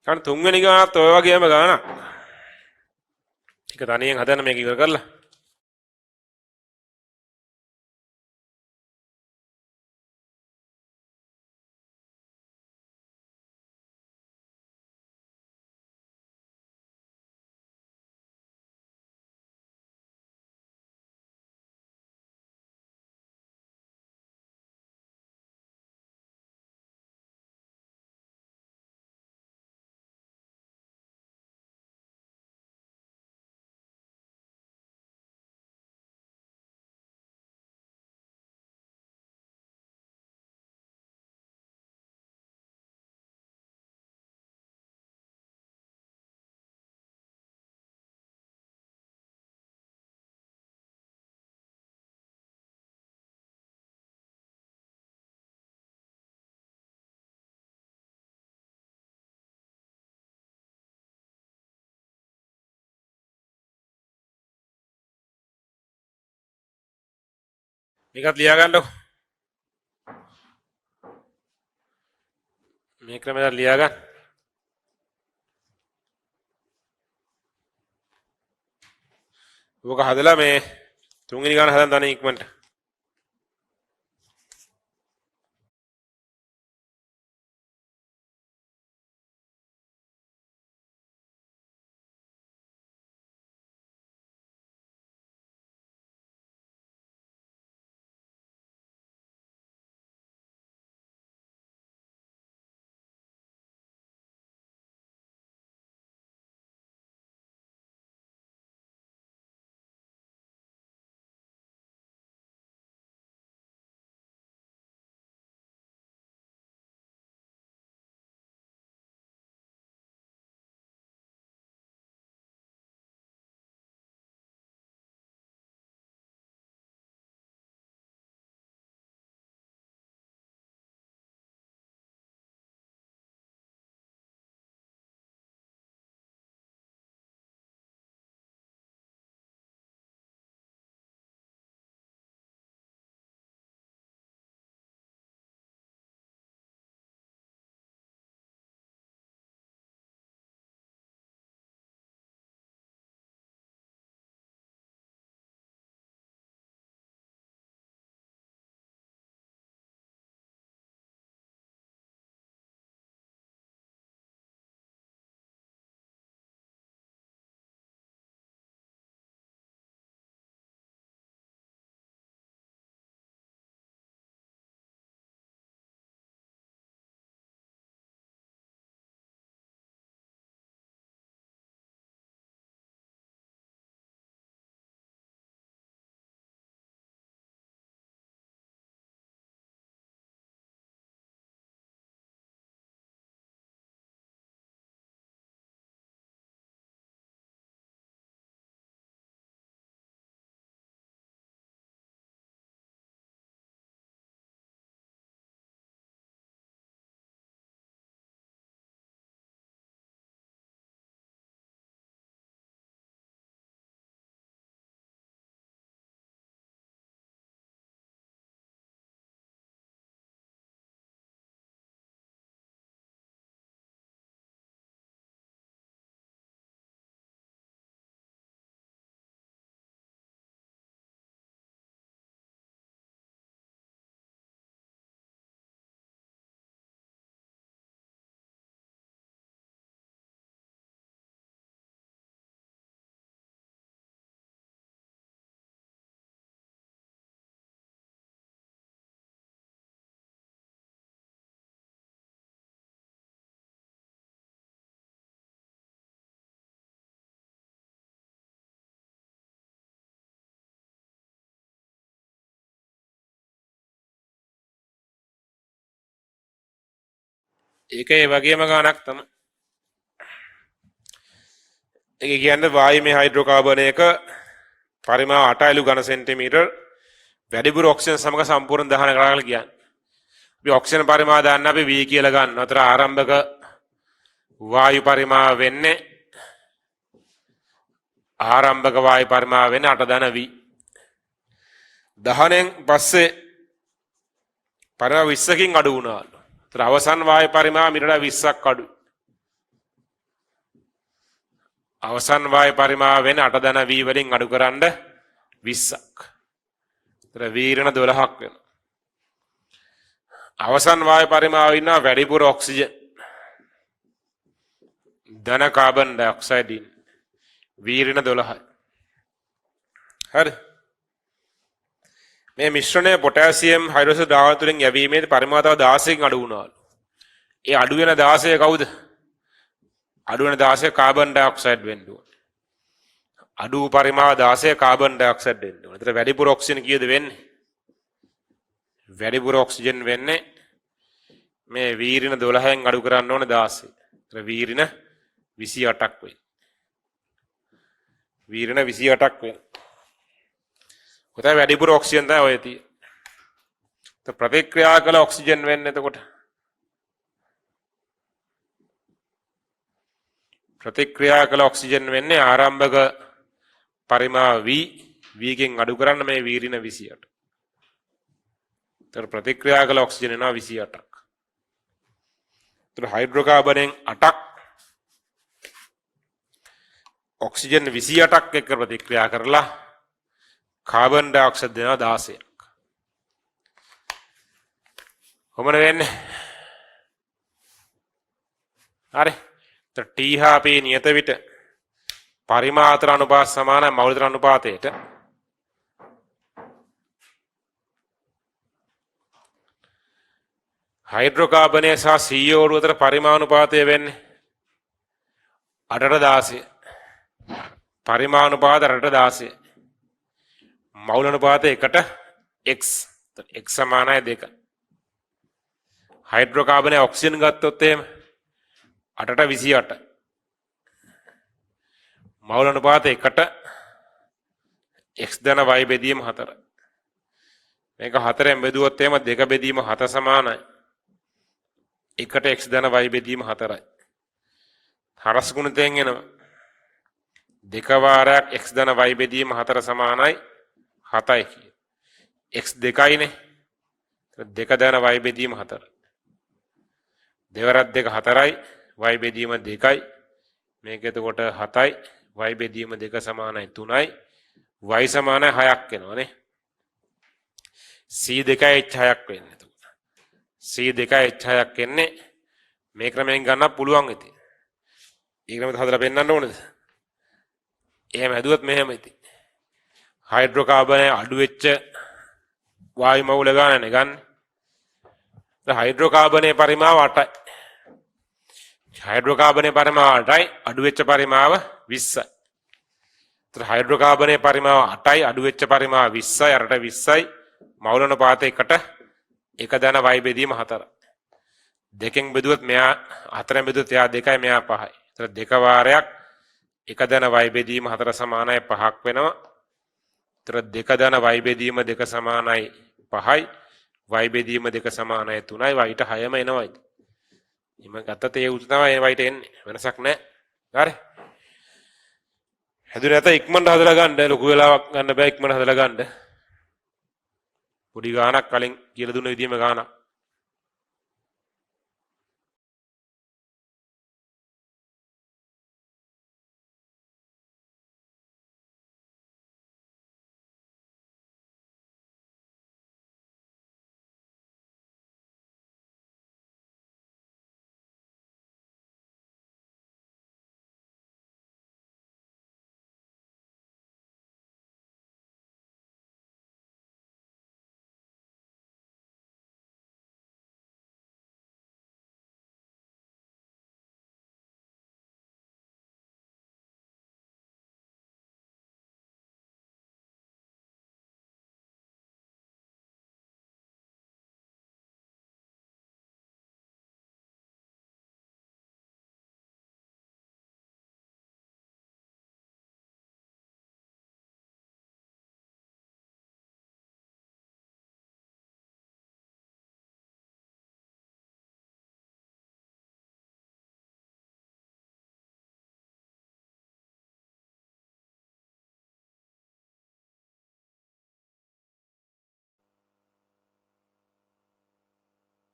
कारण තුන්වෙනි ගානත් ඔය වගේම ගානක්. ටික තනියෙන් හදන්න මේක ඉවර කරලා. මේකත් ලියා ගන්නකො. මේ ක්‍රමයට ලියා ගන්න. ඔක හදලා මේ තුන්වෙනි ගාන හදන්න තනිය ඉක්මනට. ඒක ඒ වගේම ගානක් තමයි. ඒ කියන්නේ වායුමය හයිඩ්‍රෝකාබනයක පරිමාව 8යිලු ඝන සෙන්ටිමීටර් වැඩිපුර ඔක්සිජන් සමග සම්පූර්ණ දහන කරලා කියන්නේ. අපි ඔක්සිජන් පරිමාව දාන්න අපි V කියලා ගන්නවා. අතර ආරම්භක වායු පරිමාව වෙන්නේ ආරම්භක වායු පරිමාව වෙන්නේ 8 ධන V. දහනෙන් පස්සේ පරිමාව 20කින් අඩු වුණාලු. අතර අවසන් වායු පරිමාව මිට 20ක් අඩුයි. අවසන් වායු පරිමාව වෙන 8 ධන V වලින් අඩු කරන්න 20ක්. ඒතර V ඍණ 12ක් වෙනවා. අවසන් වායු පරිමාව ඉන්නවා වැඩිපුර ඔක්සිජන් ධන කාබන් ඩයොක්සයිඩ් ඉන්න. V ඍණ 12යි. හරි. මේ මිශ්‍රණය පොටෑසියම් හයිඩ්‍රොක්සයිඩ් ද්‍රාවණ තුලින් යැවීමේදී පරිමාව තව 16කින් අඩු වුණාලු. ඒ අඩු වෙන 16 කවුද? අඩු වෙන 16 කාබන් ඩයොක්සයිඩ් වෙන්න ඕනේ. අඩු පරිමාව 16 කාබන් ඩයොක්සයිඩ් වෙන්න ඕනේ. ඒතර වැඩිපුර ඔක්සිජන් කීයද වෙන්නේ? වැඩිපුර ඔක්සිජන් වෙන්නේ මේ V ඍණ 12න් අඩු කරන්න ඕනේ 16. ඒතර V ඍණ 28ක් වෙයි. V ඍණ 28ක් වෙනවා. ඔතන වැඩිපුර ඔක්සිජන් තමයි ඔය තියෙන්නේ. ප්‍රතික්‍රියා කළ ඔක්සිජන් වෙන්නේ එතකොට ප්‍රතික්‍රියා කළ ඔක්සිජන් වෙන්නේ ආරම්භක පරිමාව V කින් අඩු කරන්න මේ V ඍණ 28. ඒතර ප්‍රතික්‍රියා කළ ඔක්සිජන් එනවා 28ක්. ඒතර හයිඩ්‍රෝකාබනෙන් 8ක් ඔක්සිජන් 28ක් එක්ක ප්‍රතික්‍රියා කරලා කාබන් ඩයොක්සයිඩ් දෙනවා 16ක්. කොහොමද වෙන්නේ? හරි. T හා P නියත විට පරිමාතර අනුපාත සමානයි මෞලික අනුපාතයට. හයිඩ්‍රෝකාබනය සහ CO2 අතර පරිමාණුපාතය වෙන්නේ 8:16. පරිමාණුපාත 8:16. මෞල අනුපාතය 1ට x. x සමානයි 2. හයිඩ්‍රෝකාබනය ඔක්සිජන් ගත්තොත් එහෙම 8:28. මෞල අනුපාත 1ට x ධන y බෙදීම 4. මේක 4ෙන් බෙදුවොත් එහෙම 2 බෙදීම 7 සමානයි 1ට x ධන y බෙදීම 4යි. හරස් ගුණිතයෙන් එනවා 2 වාරයක් x ධන y බෙදීම 4 සමානයි 7යි කිය. x 2යිනේ. 2 ධන y බෙදීම 4. දෙවරක් 2 4යි y බෙදීම 2යි. මේක එතකොට 7යි y බෙදීම 2 සමානයි 3යි y සමානයි 6ක් වෙනවානේ. c 2යි h 6ක් වෙන්නේ. එතකොට c 2යි h 6ක් එන්නේ මේ ක්‍රමයෙන් ගන්න පුළුවන් ඉතින්. ඒ ක්‍රමෙත් හදලා පෙන්නන්න ඕනේද? එහෙම හැදුවත් මෙහෙම ඉතින්. හයිඩ්‍රෝකාබනය අඩු වෙච්ච වායු මවුල ගන්නනේ ගන්න. හයිඩ්‍රෝකාබනයේ පරිමාව 8යි. හයිඩ්‍රෝකාබනයේ පරිමාව 8යි අඩු වෙච්ච පරිමාව 20යි. ඒතර හයිඩ්‍රෝකාබනයේ පරිමාව 8යි අඩු වෙච්ච පරිමාව 20යි අරට 20යි මෞල අනුපාතය 1ට 1 ධන y බෙදීම 4. දෙකෙන් බෙදුවොත් මෙයා 4ෙන් බෙදුවොත් එයා 2යි මෙයා 5යි. ඒතර 2 වාරයක් 1 ධන y බෙදීම 4 සමානයි 5ක් වෙනවා. ඒතර 2 ධන y බෙදීම 2 සමානයි 5යි y බෙදීම 2 සමානයි 3යි y ට 6ම එනවා ඉතින්. ඉම ගත්තත් ඒ උත්තර තමයි y ට එන්නේ. වෙනසක් නැහැ. හරි. හැදුනේ නැත ඉක්මනට හදලා ගන්න. ලොකු වෙලාවක් ගන්න බෑ ඉක්මනට හදලා ගන්න. පොඩි ගානක් කලින් කියලා දුන්න විදිහම ගානක්.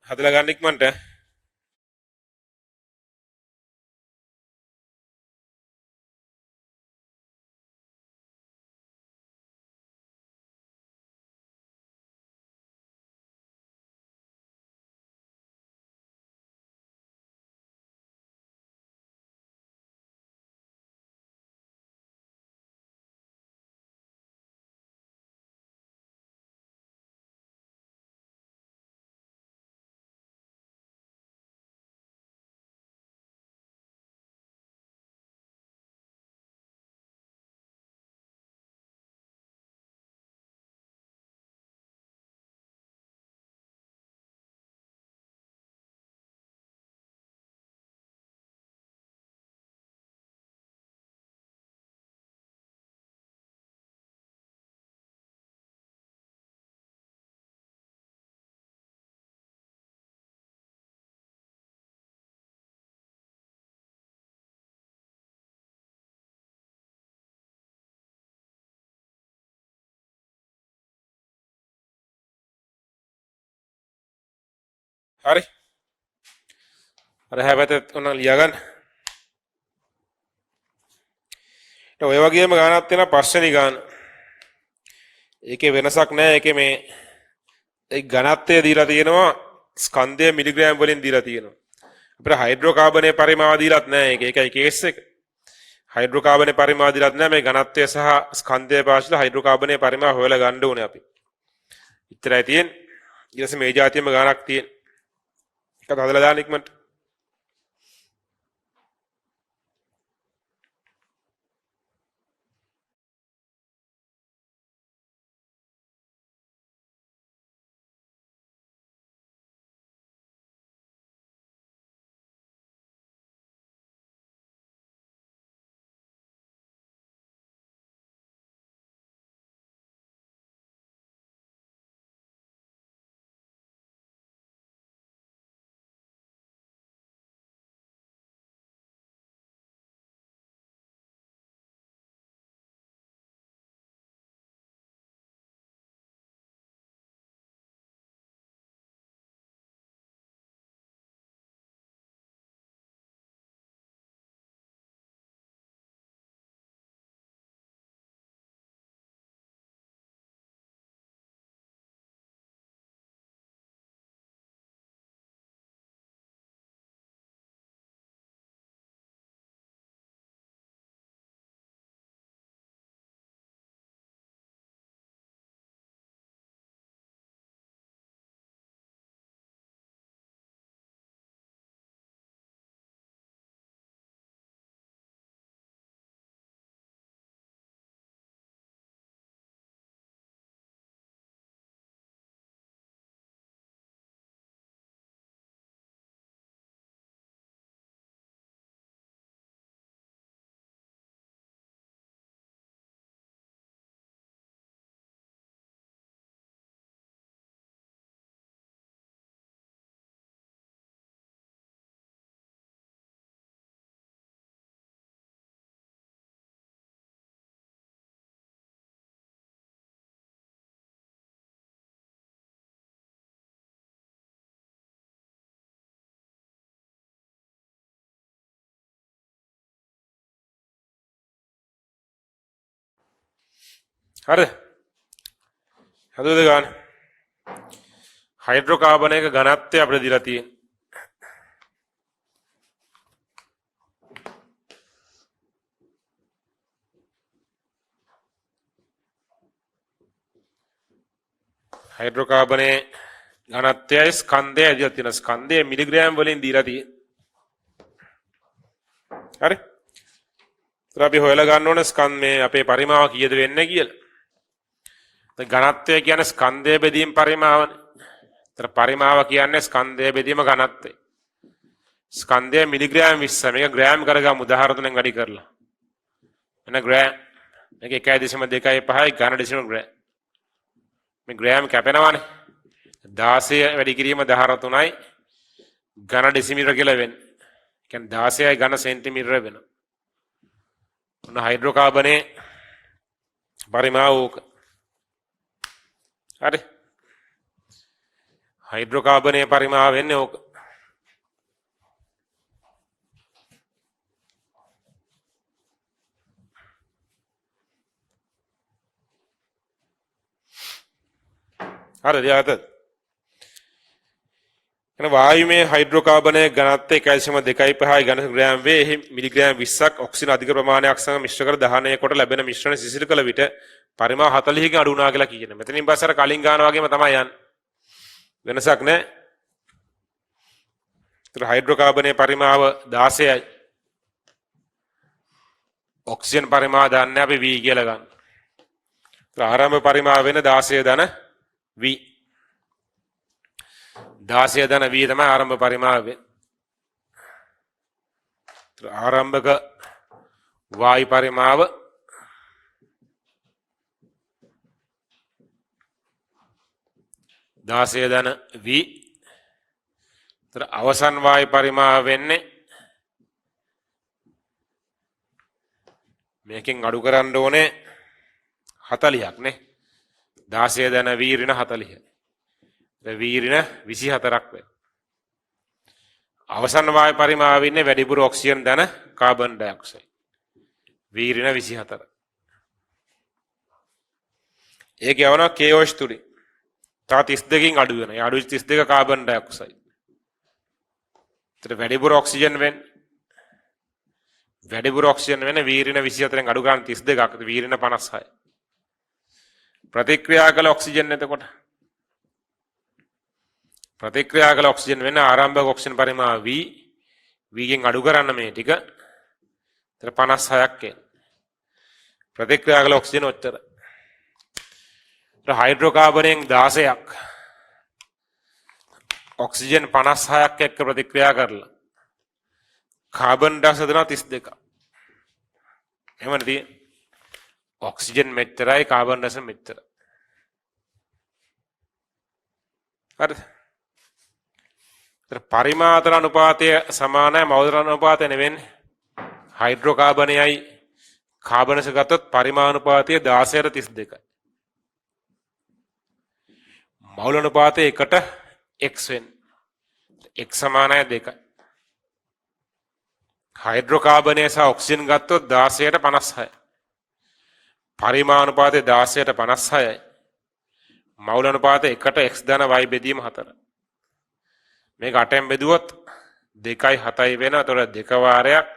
හදලා ගන්න ඉක්මනට. හරි. අර හැබැයි ඔන්න ලියා ගන්න. ඔය වගේම ගානක් තියෙනවා පස්වෙනි ගාන. ඒකේ වෙනසක් නැහැ. ඒකේ මේ ඒ ඝනත්වය දීලා තියෙනවා ස්කන්ධය මිලිග්‍රෑම් වලින් දීලා තියෙනවා. අපිට හයිඩ්‍රෝකාබනයේ පරිමාව දීලත් නැහැ. ඒකයි කේස් එක. හයිඩ්‍රෝකාබනයේ පරිමාව දීලත් නැහැ. මේ ඝනත්වය සහ ස්කන්ධය පාවිච්චිලා හයිඩ්‍රෝකාබනයේ පරිමාව හොයලා ගන්න ඕනේ අපි. ඉතරයි තියෙන්නේ. ඊට පස්සේ මේ જાතියෙම ගානක් තියෙන. එකක් හදලා දාන්න ඉක්මනට. හරිද? හදුවද ගාන? හයිඩ්‍රෝකාබනයක ඝනත්වය අපිට දීලා තියෙන්නේ. හයිඩ්‍රෝකාබනයේ ඝනත්වයයි ස්කන්ධයයි දීලා තියෙනවා. ස්කන්ධය මිලිග්‍රෑම් වලින් දීලා තියෙන්නේ. හරි? ඒතර අපි හොයලා ගන්න ඕනේ ස්කන්ධ මේ අපේ පරිමාව කීයද වෙන්නේ කියලා. දැන් ඝනත්වය කියන්නේ ස්කන්ධය බෙදීම පරිමාවනේ. ඒතර පරිමාව කියන්නේ ස්කන්ධය බෙදීම ඝනත්වය. ස්කන්ධය මිලිග්‍රෑම් 20. මේක ග්‍රෑම් කරගමු උදාහරණයෙන් වැඩි කරලා. එන ග්‍රෑම් මේක 1.25යි ඝන ඩෙසිමල් ග්‍රෑම්. මේ ග්‍රෑම් කැපෙනවානේ. 16 වැඩි කිරීම 13යි ඝන ඩෙසිමීටර කියලා වෙන්නේ. කියන්නේ 16යි ඝන සෙන්ටිමීටර වෙනවා. ඔන්න හයිඩ්‍රෝකාබනයේ පරිමාව ඕක. හරි. හයිඩ්‍රෝකාබනයේ පරිමාව වෙන්නේ ඕක. හරිද? යාත එන වායුමය හයිඩ්‍රෝකාබනයේ ඝනත්වය කැල්සියම 2.5 ඝන ග්‍රෑම් වේ. එහි මිලිග්‍රෑම් 20ක් ඔක්සිජන් අධික ප්‍රමාණයක් සමග මිශ්‍ර කර දහනය කොට ලැබෙන මිශ්‍රණ සිසිල් කළ විට පරිමාව 40කින් අඩු වුණා කියලා කියන. මෙතනින් පස්සේ අර කලින් ගාන වගේම තමයි යන්නේ. වෙනසක් නැහැ. ඒතර හයිඩ්‍රෝකාබනයේ පරිමාව 16යි. ඔක්සිජන් පරිමාව දන්නේ අපි V කියලා ගන්න. ඒතර ආරම්භ පරිමාව වෙන 16 ධන V. 16 ධන V තමයි ආරම්භ පරිමාව වෙන්නේ. ඒතර ආරම්භක වායු පරිමාව 16 ධන V. ඒතර අවසන් වායු පරිමාව වෙන්නේ මේකෙන් අඩු කරන්න ඕනේ 40ක් නේ. 16 ධන V ඍණ 40. V ඍණ 24ක් වෙනවා. අවසන් වායු පරිමාව ඉන්නේ වැඩිපුර ඔක්සිජන් ධන කාබන් ඩයොක්සයිඩ්. V ඍණ 24. ඒක යවනවා KOH තුලින්. තව 32කින් අඩු වෙනවා. ඒ අඩු 32 කාබන් ඩයොක්සයිඩ්. ඒතර වැඩිපුර ඔක්සිජන් වෙන්නේ වැඩිපුර ඔක්සිජන් වෙන V ඍණ 24න් අඩු ගන්න 32ක්. V ඍණ 56. ප්‍රතික්‍රියා කළ ඔක්සිජන් එතකොට ප්‍රතික්‍රියා කළ ඔක්සිජන් වෙන ආරම්භක ඔක්සිජන් පරිමාව V. V ගෙන් අඩු කරන්න මේ ටික. ඒතර 56ක් එන්නේ. ප්‍රතික්‍රියා කළ ඔක්සිජන් ඔච්චර. හයිඩ්‍රෝකාබනයෙන් 16ක් ඔක්සිජන් 56ක් එක්ක ප්‍රතික්‍රියා කරලා කාබන් ඩයොක්සයිඩ් දෙනවා 32ක්. එහෙමද තියෙන්නේ? ඔක්සිජන් මෙච්චරයි කාබන් ඩයොක්සයිඩ් මෙච්චර. හරිද? පරිමාතර අනුපාතය සමානයි මෞලික අනුපාතය නෙවෙන්නේ. හයිඩ්‍රෝකාබනයයි කාබනස ගත්තොත් පරිමාණුපාතය 16:32යි. මෞල අනුපාතය 1ට x වෙන්නේ. x සමානයි 2යි. හයිඩ්‍රෝකාබනය සහ ඔක්සිජන් ගත්තොත් 16:56යි. පරිමාණුපාතය 16:56යි. මෞල අනුපාතය 1ට x ධන y බෙදීම 4. මේක 8ෙන් බෙදුවොත් 2යි 7යි වෙනවා. එතකොට දෙක වාරයක්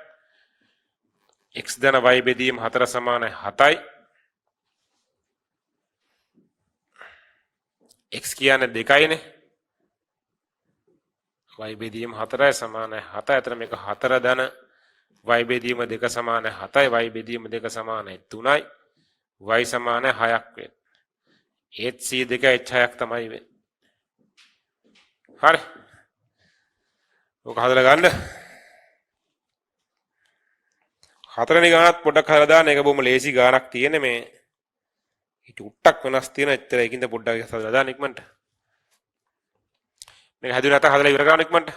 x ධන y බෙදීම 4 සමානයි 7යි. x කියන්නේ 2යිනේ. y බෙදීම 4යි සමානයි 7යි. එතන මේක 4 ධන y බෙදීම 2 සමානයි 7යි. y බෙදීම 2 සමානයි 3යි. y සමානයි 6ක් වෙන්නේ. ඒත් c2 h6ක් තමයි වෙන්නේ. හරි. ඔක හදලා ගන්න. හතරවෙනි ගානත් පොඩ්ඩක් හදලා දාන්න. ඒක බොහොම ලේසි ගානක් තියෙන්නේ මේ. ඊට උට්ටක් වෙනස් තියෙන. එච්චර ඒකින්ද පොඩ්ඩක් හදලා දාන්න ඉක්මනට. මේක හදුවේ නැත්නම් හදලා ඉවර කරන්න ඉක්මනට.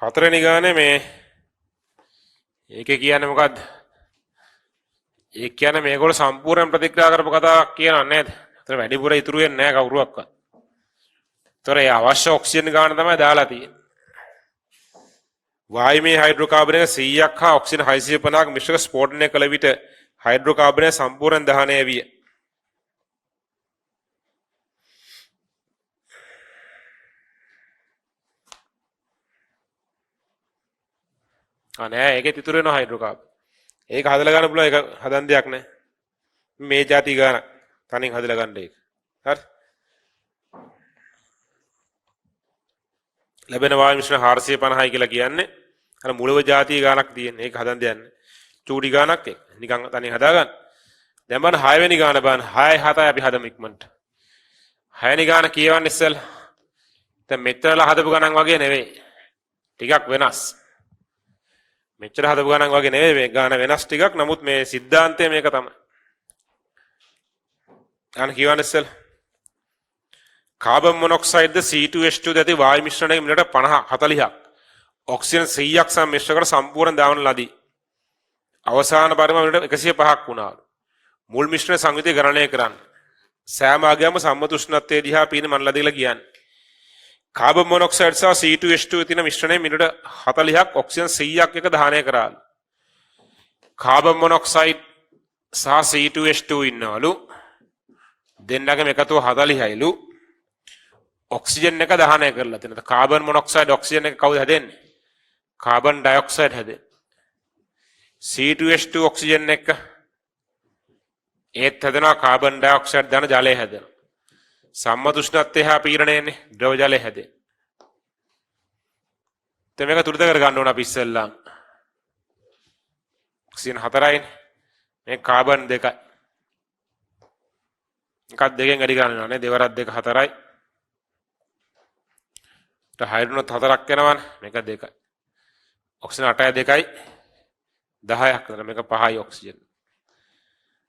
හතරවෙනි ගානේ මේ ඒකේ කියන්නේ මොකද්ද? ඒ කියන්නේ මේගොල්ලෝ සම්පූර්ණ ප්‍රතික්‍රියා කරපු කතාවක් කියනවා නේද? ඒතර වැඩිපුර ඉතුරු වෙන්නේ නැහැ කවුරුවක්වත්. ඒතර ඒ අවශ්‍ය ඔක්සිජන් ගාන තමයි දාලා තියෙන්නේ. වායුමය හයිඩ්‍රෝකාබන් එක 100ක් හා ඔක්සිජන් 650ක් මිශ්‍රක ස්ෆෝටනය කළ විට හයිඩ්‍රෝකාබනය සම්පූර්ණ දහනය විය. නෑ ඒකෙත් ඉතුරු වෙනවා හයිඩ්‍රෝකාබන්. ඒක හදලා ගන්න පුළුවන් ඒක හදන්න දෙයක් නෑ. මේ જાති ගාන තනින් හදලා ගන්න ඒක. හරි. ලැබෙන වායු මිශ්‍රණ 450යි කියලා කියන්නේ අර මුලව જાතිය ගානක් තියෙන. ඒක හදන්න දෙයක් නෑ. චූටි ගානක් ඒක. නිකන් තනින් හදා ගන්න. දැන් බලන්න 6 වෙනි ගාන බලන්න. 6 7යි අපි හදමු ඉක්මනට. 6 වෙනි ගාන කියවන්න ඉස්සෙල්ලා. දැන් මෙච්චරලා හදපු ගණන් වගේ නෙවෙයි. ටිකක් වෙනස්. මෙච්චර හදපු ගණන් වගේ නෙවෙයි මේ ගාන වෙනස් ටිකක්. නමුත් මේ સિદ્ધාන්තය මේක තමයි. අන්න කියවන්න ඉස්සෙල්ලා. කාබන් මොනොක්සයිඩ් ද C2H2 දැති වායු මිශ්‍රණයක මිලිට 40ක් ඔක්සිජන් 100ක් සම මිශ්‍ර කර සම්පූර්ණ දාවන ලදී. අවසාන පරිමාණ මිලිට 105ක් වුණාලු. මුල් මිශ්‍රණ සංයුතිය ගණනය කරන්න. සෑම ආගයක්ම සම්මත උෂ්ණත්වයේ දිහා පීන මනලා දීලා කියන්නේ. කාබන් මොනොක්සයිඩ් සහ C2H2 තියෙන මිශ්‍රණය මිලිට 40ක් ඔක්සිජන් 100ක් එක දහනය කරාලු. කාබන් මොනොක්සයිඩ් සහ C2H2 ඉන්නවලු. දෙන්නගම එකතුව 40යිලු. ඔක්සිජන් එක දහනය කරලා තියෙනවා. කාබන් මොනොක්සයිඩ් ඔක්සිජන් එක කවුද හැදෙන්නේ? කාබන් ඩයොක්සයිඩ් හැදෙන්නේ. C2H2 ඔක්සිජන් එක ඒත් හැදෙනවා කාබන් ඩයොක්සයිඩ් දාන ජලය හැදෙනවා. සම්මත උෂ්ණත්වය හා පීඩනයනේ ද්‍රව ජලය හැදෙන්නේ. දැන් මේක තුරුද කර ගන්න ඕන අපි ඉස්සෙල්ලා. ඔක්සිජන් 4යිනේ. මේ කාබන් 2යි. එකක් දෙකෙන් වැඩි ගන්න ඕනේ. දෙවරක් 2 4යි. හයිඩ්‍රෝනොත් 4ක් වෙනවනේ. මේක 2යි. ඔක්සිජන් 8යි 2යි 10ක් කරලා මේක 5යි ඔක්සිජන්.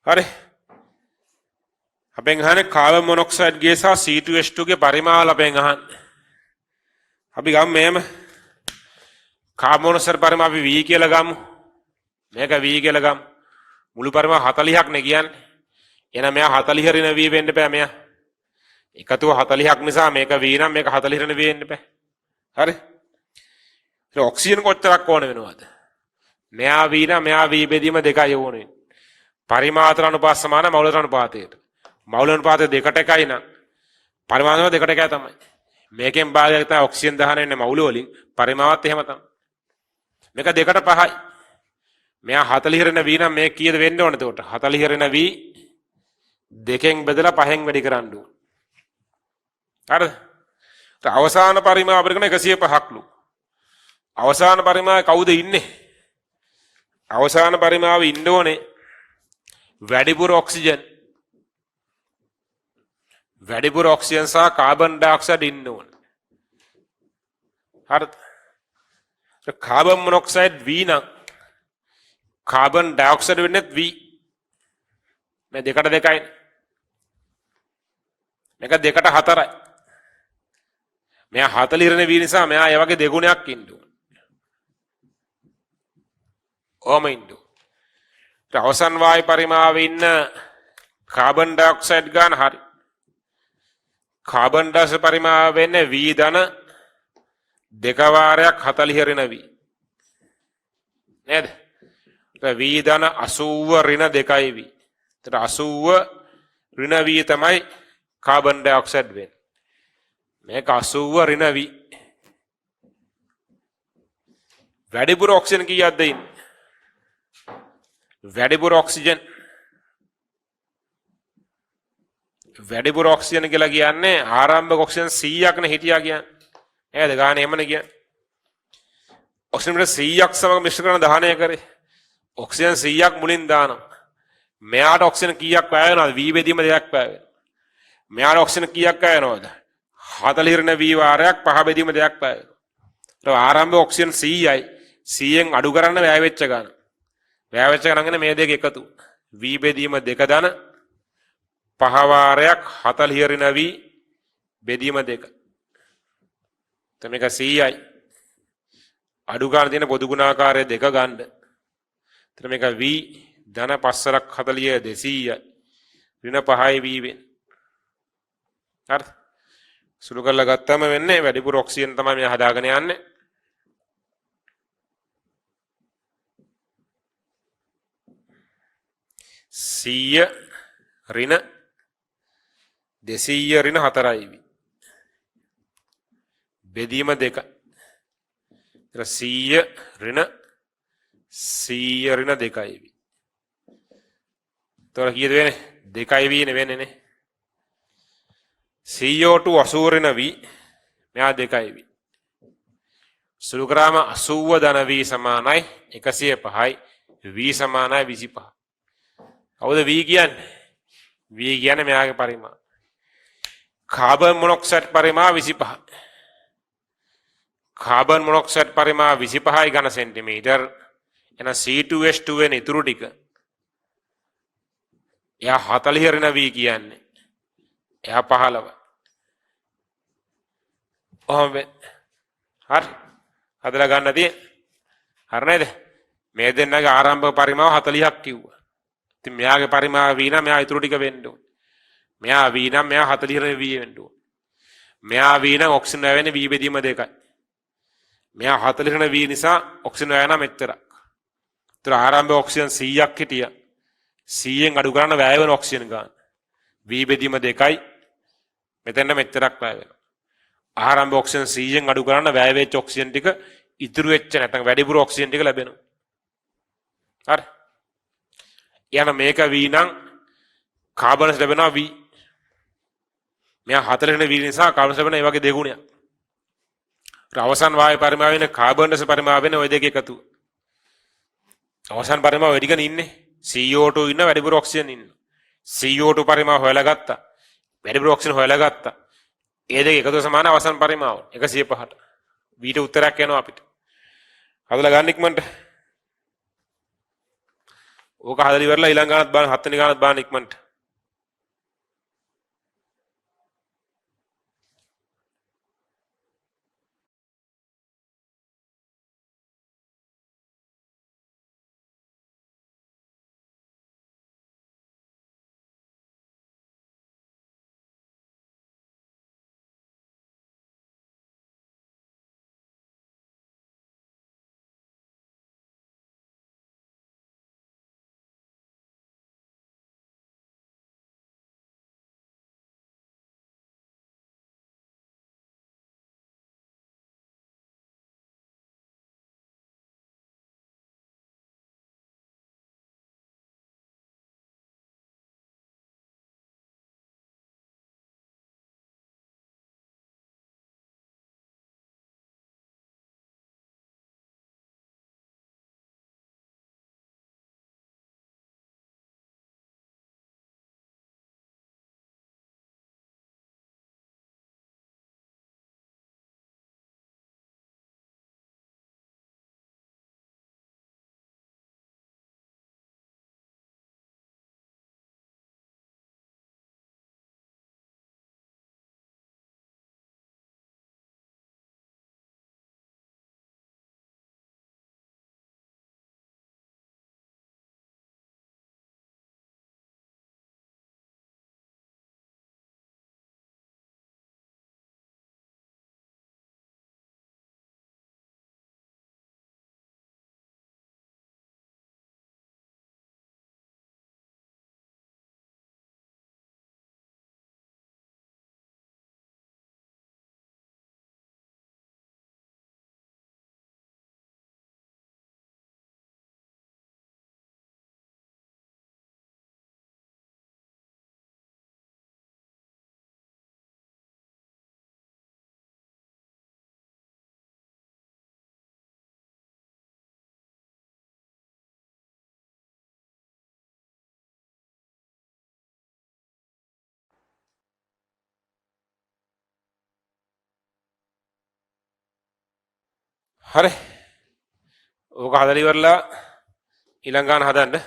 හරි. අපෙන් අහන්නේ කාබන් මොනොක්සයිඩ් ගේ සහ C2H2 ගේ පරිමාණ අපෙන් අහන්නේ. අපි ගමු මෙහෙම. කාබන් මොනොක්සයිඩ් පරිමාණ අපි V කියලා ගමු. මේක V කියලා ගමු. මුළු පරිමාණ 40ක් නේ කියන්නේ. එහෙනම් මෙයා 40 ඍණ V වෙන්න බෑ මෙයා. එකතුව 40ක් නිසා මේක V නම් මේක 40 ඍණ V වෙන්න බෑ. හරි. ඒ ඔක්සිජන් කොච්චරක් ඕන වෙනවද? මෙයා V නම් මෙයා V බෙදීම 2යි ඕනේ. පරිමාතර අනුපාත සමාන මවුලතර අනුපාතයට. මවුල අනුපාතය 2ට 1යි නම් පරිමාණය 2ට 1යි තමයි. මේකෙන් භාගයක් තමයි ඔක්සිජන් දහන වෙන්නේ මවුල වලින්. පරිමාවත් එහෙම තමයි. මේක 2ට 5යි. මෙයා 40 ඍණ V නම් මේක කීයද වෙන්න ඕනේ එතකොට? 40 ඍණ V දෙකෙන් බෙදලා 5න් වැඩි කරන්න ඕනේ. හරිද? අවසාන පරිමාව අපිට කරන 105ක්ලු. අවසාන පරිමාව කවුද ඉන්නේ? අවසාන පරිමාව ඉන්න ඕනේ වැඩිපුර ඔක්සිජන්. වැඩිපුර ඔක්සිජන් සහ කාබන් ඩයොක්සයිඩ් ඉන්න ඕනේ. හරිද? කාබන් මොනොක්සයිඩ් V නම් කාබන් ඩයොක්සයිඩ් වෙන්නේ V. මේ 2ට 2යි. මේක 2ට 4යි. මෙයා 40 ඍණ V නිසා මෙයා ඒ වගේ දෙගුණයක් ඉන්න ඕනේ. ඕම ඉන්න. අවසන් වායු පරිමාවේ ඉන්න කාබන් ඩයොක්සයිඩ් ගන්න හරි. කාබන් ඩයොක්සයිඩ් පරිමාව වෙන්නේ V ධන 2 වාරයක් 40 ඍණ V. නේද? V ධන 80 ඍණ 2යි V. එතකොට 80 ඍණ V තමයි කාබන් ඩයොක්සයිඩ් වෙන්නේ. මේක 80 ඍණ V. වැඩිපුර ඔක්සිජන් කීයක්ද ඉන්නේ? වැඩිපුර ඔක්සිජන් කියලා කියන්නේ ආරම්භක ඔක්සිජන් 100ක් නේ හිටියා කියන්නේ. නේද? ගානේ එමනේ කියන්නේ. ඔක්සිජන් 100ක් සමග මිශ්‍ර කරන දහනය කරේ. ඔක්සිජන් 100ක් මුලින් දානවා. මෙයාට ඔක්සිජන් කීයක් වැය වෙනවද? V බෙදීම 2ක් වැය වෙනවා. මෙයාට ඔක්සිජන් කීයක් වැය වෙනවද? 40 ඍණ V වාරයක් 5 බෙදීම 2ක් වැය වෙනවා. ආරම්භ ඔක්සිජන් 100යි. 100න් අඩු කරන්න වැය වෙච්ච ගාන. වැය වෙච්ච ගණන් මේ දෙක එකතු. V බෙදීම 2 ධන 5 වාරයක් 40 ඍණ V බෙදීම 2. එතන මේක 100යි. අඩු ගන්න තියෙන පොදු ගුණාකාරය දෙක ගන්න. එතන මේක v ධන 5 40 200යි. ඍණ 5යි v වෙන්නේ. හරි. සුළු කරලා ගත්තම වෙන්නේ වැඩිපුර ඔක්සිජන් තමයි මේ හදාගෙන යන්නේ. සීය ඍණ 200 ඍණ 4යි v. බෙදීම දෙක. එතන 100 ඍණ 100 ඍණ 2යි v. එතකොට කීයද වෙන්නේ? 2යි v නේ වෙන්නේ නේ. CO2 80 ඍණ v මෙහා 2යි v. සුළු කරාම 80 ධන v සමානයි 105යි v සමානයි 25. කවුද v කියන්නේ? v කියන්නේ මෙයාගේ පරිමාණ. කාබන් මොනොක්සයිඩ් පරිමාණ 25. කාබන් මොනොක්සයිඩ් පරිමාණ 25යි ඝන සෙන්ටිමීටර්. එන C2H2 වෙන ඉතුරු ටික. එයා 40 ඍණ v කියන්නේ. එයා 15. ඔහොම හරි. හදලා ගන්න තියෙන්නේ. හරි නේද? මේ දෙන්නගේ ආරම්භක පරිමාව 40ක් කිව්වා. ඉතින් මෙයාගේ පරිමාව v නම් මෙයා ඉතුරු ටික වෙන්න ඕනේ. මෙයා v නම් මෙයා 40 ඍණ v වෙන්න ඕනේ. මෙයා v නම් ඔක්සිජන් වැවෙන්නේ v බෙදීම දෙකයි. මෙයා 40 ඍණ v නිසා ඔක්සිජන් වැවෙනා මෙච්චරක්. ඒතර ආරම්භ ඔක්සිජන් 100ක් හිටියා. 100න් අඩු කරන්න වැය වෙන ඔක්සිජන් ගන්න. v බෙදීම දෙකයි. මෙතෙන්ට මෙච්චරක් වැය වෙනවා. ආරම්භ ඔක්සිජන් 100න් අඩු කරන්න වැය වෙච්ච ඔක්සිජන් ටික ඉතුරු වෙච්ච නැත්නම් වැඩිපුර ඔක්සිජන් ටික ලැබෙනවා. හරි. යන මේක v නම් කාබන්ස් ලැබෙනවා v. මෙයා 40 වෙනි v නිසා කාබන්ස් ලැබෙන ඒ වගේ දෙගුණයක්. අවසන් වායු පරිමාව වෙන කාබන්ස් පරිමාව වෙන ওই දෙක එකතු. අවසන් පරිමාව වැඩි කෙන ඉන්නේ. CO2 ඉන්න වැඩිපුර ඔක්සිජන් ඉන්න. CO2 පරිමාව හොයලා ගත්තා. වැඩිපුර ඔක්සිජන් හොයලා ගත්තා. ඒ දෙක එකතු සමාන අවසන් පරිමාව 105ට. v ට උත්තරයක් එනවා අපිට. හදලා ගන්න ඉක්මනට. ඕක හදලා ඉවරලා ඊළඟ ගානත් බලන්න 7 වෙනි ගානත් බලන්න ඉක්මනට. හරි. ඕක හදලා ඉවරලා ඊළඟ ගාන හදන්න.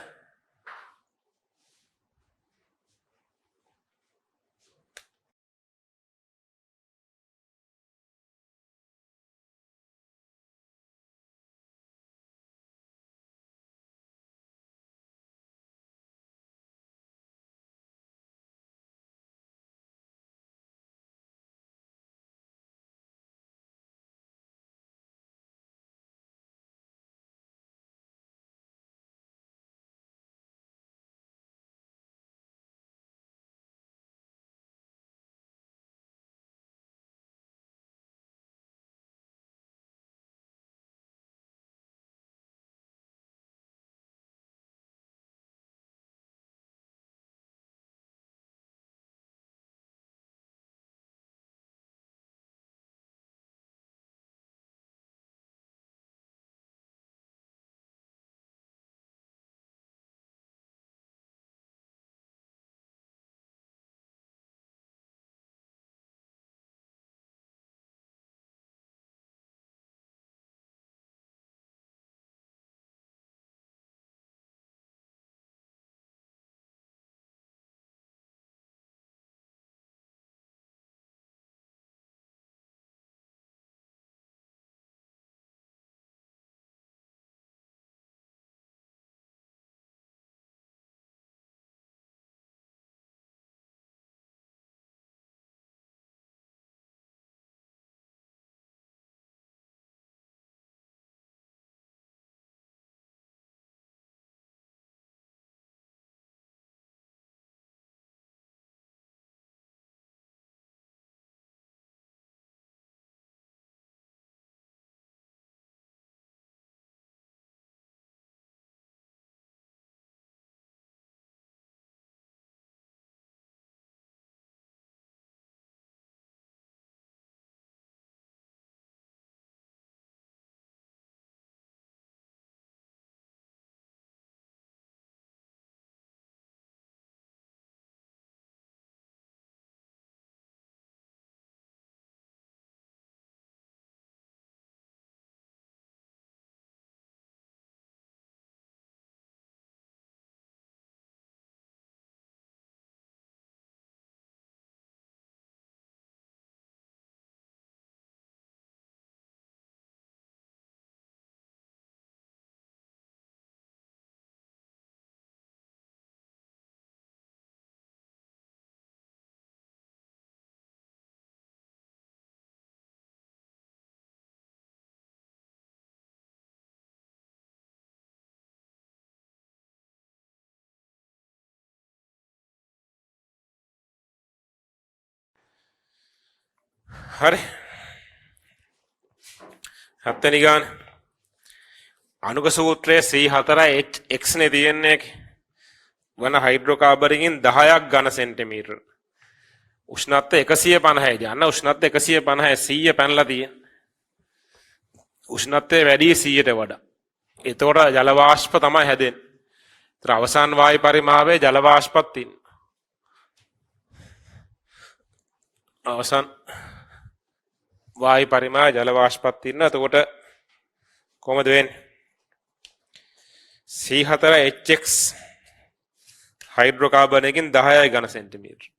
හරි හත්වෙනි ගාන අනුක සූත්‍රයේ C4H නේ තියෙන්නේ වන හයිඩ්‍රෝකාබනකින් 10ක් ඝන සෙන්ටිමීටර උෂ්ණත්වය 150යි ගන්න උෂ්ණත්වය 150 100 පැනලා තියෙන උෂ්ණත්වය වැඩි 100ට වඩා එතකොට ජල වාෂ්ප තමයි හැදෙන්නේ. ඒතර අවසාන වායු පරිමාවයේ ජල වාෂ්පත් තියෙනවා. අවසාන වායු පරිමාව ජල වාෂ්පත් තියෙනවා. එතකොට කොහොමද වෙන්නේ? C4H6 හයිඩ්‍රෝකාබනකින් 10යි ඝන සෙන්ටිමීටර.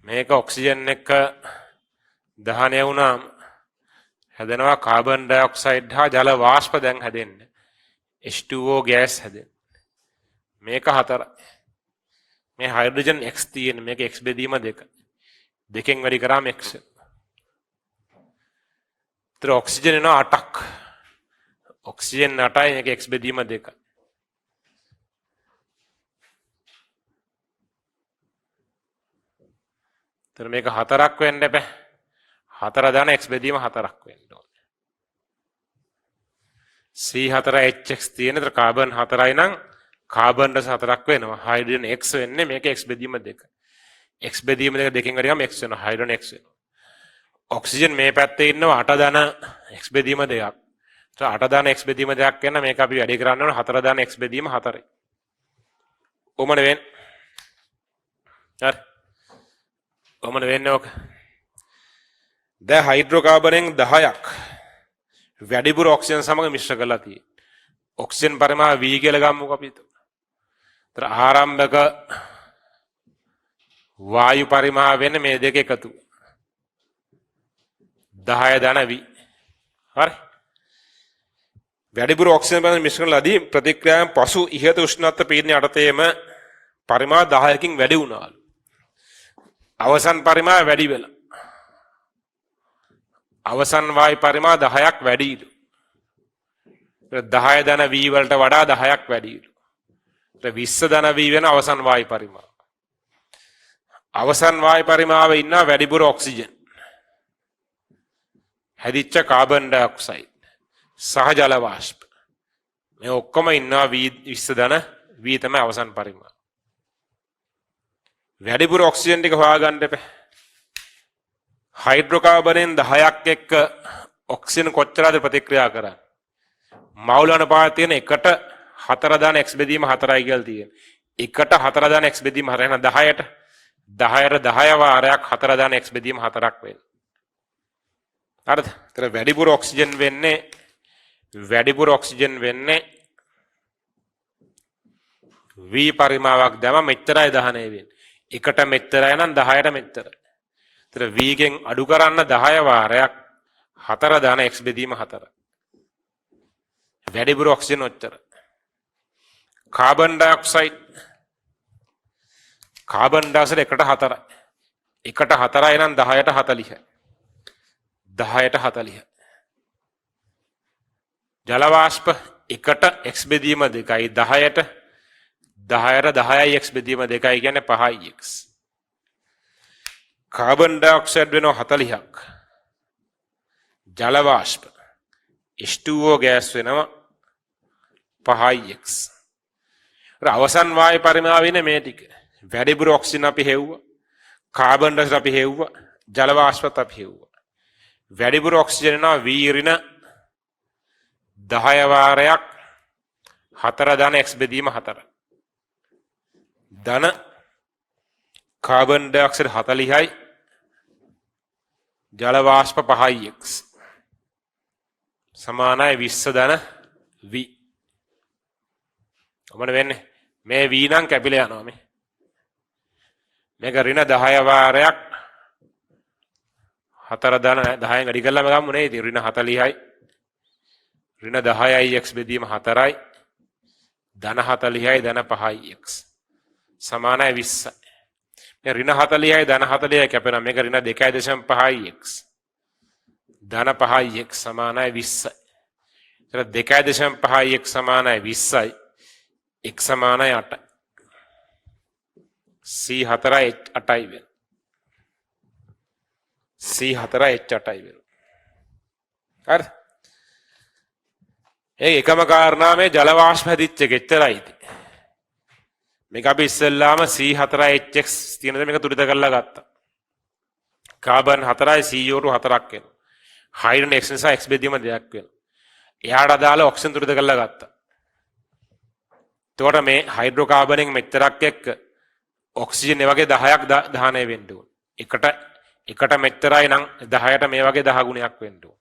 මේක ඔක්සිජන් එක දහනය වුණාම හැදෙනවා කාබන් ඩයොක්සයිඩ් හා ජල වාෂ්ප දැන් හැදෙන්නේ H2O ගෑස් හැදෙන්නේ මේක 4යි මේ හයිඩ්‍රජන් X තියෙන මේක X බෙදීම 2 දෙකෙන් වැඩි කරාම X ඒතර ඔක්සිජන් එනවා 8ක් ඔක්සිජන් 8යි මේක X බෙදීම 2 तर මේක 4ක් වෙන්න බෑ 4 දාන x බෙදීම 4ක් වෙන්න ඕනේ C4H6 තියෙන තර කාබන් 4යි නම් කාබන් රස 4ක් වෙනවා හයිඩ්‍රජන් x වෙන්නේ මේක x බෙදීම 2 x බෙදීම 2 දෙකෙන් වැඩිවම x වෙනවා හයිඩ්‍රජන් x වෙනවා ඔක්සිජන් මේ පැත්තේ ඉන්නවා 8 දාන x බෙදීම 2ක් තර 8 දාන x බෙදීම 2ක් වෙන මේක අපි වැඩි කරන්න ඕන 4 දාන x බෙදීම 4යි කොහොමද වෙන්නේ හරි කොහොමද වෙන්නේ ඔක දැන් හයිඩ්‍රෝකාබනෙන් 10ක් වැඩිපුර ඔක්සිජන් සමග මිශ්‍ර කරලා තියෙන්නේ ඔක්සිජන් පරිමාව V කියලා ගමුකෝ අපි හිතමු. ඒතර ආරම්භක වායු පරිමාව වෙන්නේ මේ දෙක එකතු 10 ධන V. හරි. වැඩිපුර ඔක්සිජන් පරිමාව මිශ්‍ර කරලාදී ප්‍රතික්‍රියාවෙන් පසු ඉහත උෂ්ණත්ව පීඩනය යටතේම පරිමාව 10කින් වැඩි වුණාලු. අවසන් පරිමාව වැඩි වෙලා අවසන් වායු පරිමාව 10ක් වැඩිලු 10 ධන V වලට වඩා 10ක් වැඩිලු 20 ධන V වෙන අවසන් වායු පරිමාව අවසන් වායු පරිමාවේ ඉන්න වැඩිපුර ඔක්සිජන් හැදිච්ච කාබන් ඩයොක්සයිඩ් සහ ජල වාෂ්ප මේ ඔක්කොම ඉන්නවා V 20 ධන V තමයි අවසන් පරිමාව වැඩිපුර ඔක්සිජන් ටික හොයාගන්න එපා. හයිඩ්‍රෝකාබනෙන් 10ක් එක්ක ඔක්සිජන් කොච්චරද ප්‍රතික්‍රියා කරන්නේ? මවුල අනුපාතය තියෙන 1ට 4 දාන x බෙදීම 4යි කියලා තියෙන. 1ට 4 දාන x බෙදීම 4 යන 10ට 10 වාරයක් 4 දාන x බෙදීම 4ක් වෙන්නේ. හරිද? ඒතර වැඩිපුර ඔක්සිජන් වෙන්නේ V පරිමාවක් දැම මෙච්චරයි දහනය වෙන්නේ. 1ට මෙච්චරයි නම් 10ට මෙච්චරයි. ඒතර V ගෙන් අඩු කරන්න 10 වාරයක් 4 දාන x බෙදීම 4. වැඩිපුර ඔක්සිජන් ඔච්චර. Carbon dioxide 1ට 4යි. 1ට 4යි නම් 10ට 40යි. 10ට 40යි. ජල වාෂ්ප 1ට x බෙදීම 2යි 10ට 10යි x බෙදීම 2යි කියන්නේ 5යි x. කාබන් ඩයොක්සයිඩ් වෙනවා 40ක්. ජල වාෂ්ප H2O ගෑස් වෙනවා 5යි x. අවසන් වායු පරිමාව වෙන මේ ටික. වැඩිපුර ඔක්සිජන් අපි හෙව්වා. කාබන් ඩයොක්සයිඩ් අපි හෙව්වා. ජල වාෂ්පත් අපි හෙව්වා. වැඩිපුර ඔක්සිජන් එනවා V ඍණ 10 වාරයක් 4 දාන x බෙදීම 4. ධන කාබන් ඩයොක්සයිඩ් 40යි ජල වාෂ්ප 5යි x සමානයි 20 ධන V. මොකද වෙන්නේ? මේ V නම් කැපිලා යනවා මේ. මේක ඍණ 10 වාරයක් 4 ධන 10න් වැඩි කළාම ගමු නේද? ඍණ 40යි ඍණ 10යි x බෙදීම 4යි ධන 40යි ධන 5යි x සමානයි 20යි. මේ ඍණ 40යි ධන 40යි කැපෙනවා. මේක ඍණ 2.5යි x ධන 5යි x සමානයි 20යි. ඒතර 2.5යි x සමානයි 20යි. x සමානයි 8යි. C4H8යි වෙන. C4H8යි වෙන. හරි. ඒ එකම කාරණා මේ ජල වාෂ්ප හැදිච්ච එක එච්චරයි. මේක අපි ඉස්සෙල්ලාම C4HX තියෙන දේ මේක තුරිත කරලා ගත්තා. කාබන් 4යි CO2 4ක් වෙනවා. හයිඩ්‍රජන් X නිසා X බෙදීම දෙයක් වෙනවා. එයාට අදාළ ඔක්සිජන් තුරිත කරලා ගත්තා. එතකොට මේ හයිඩ්‍රෝකාබනෙන් මෙච්චරක් එක්ක ඔක්සිජන් ඒ වගේ 10ක් දහනය වෙන්න ඕන. එකට මෙච්චරයි නම් 10ට මේ වගේ 10 ගුණයක් වෙන්න ඕන.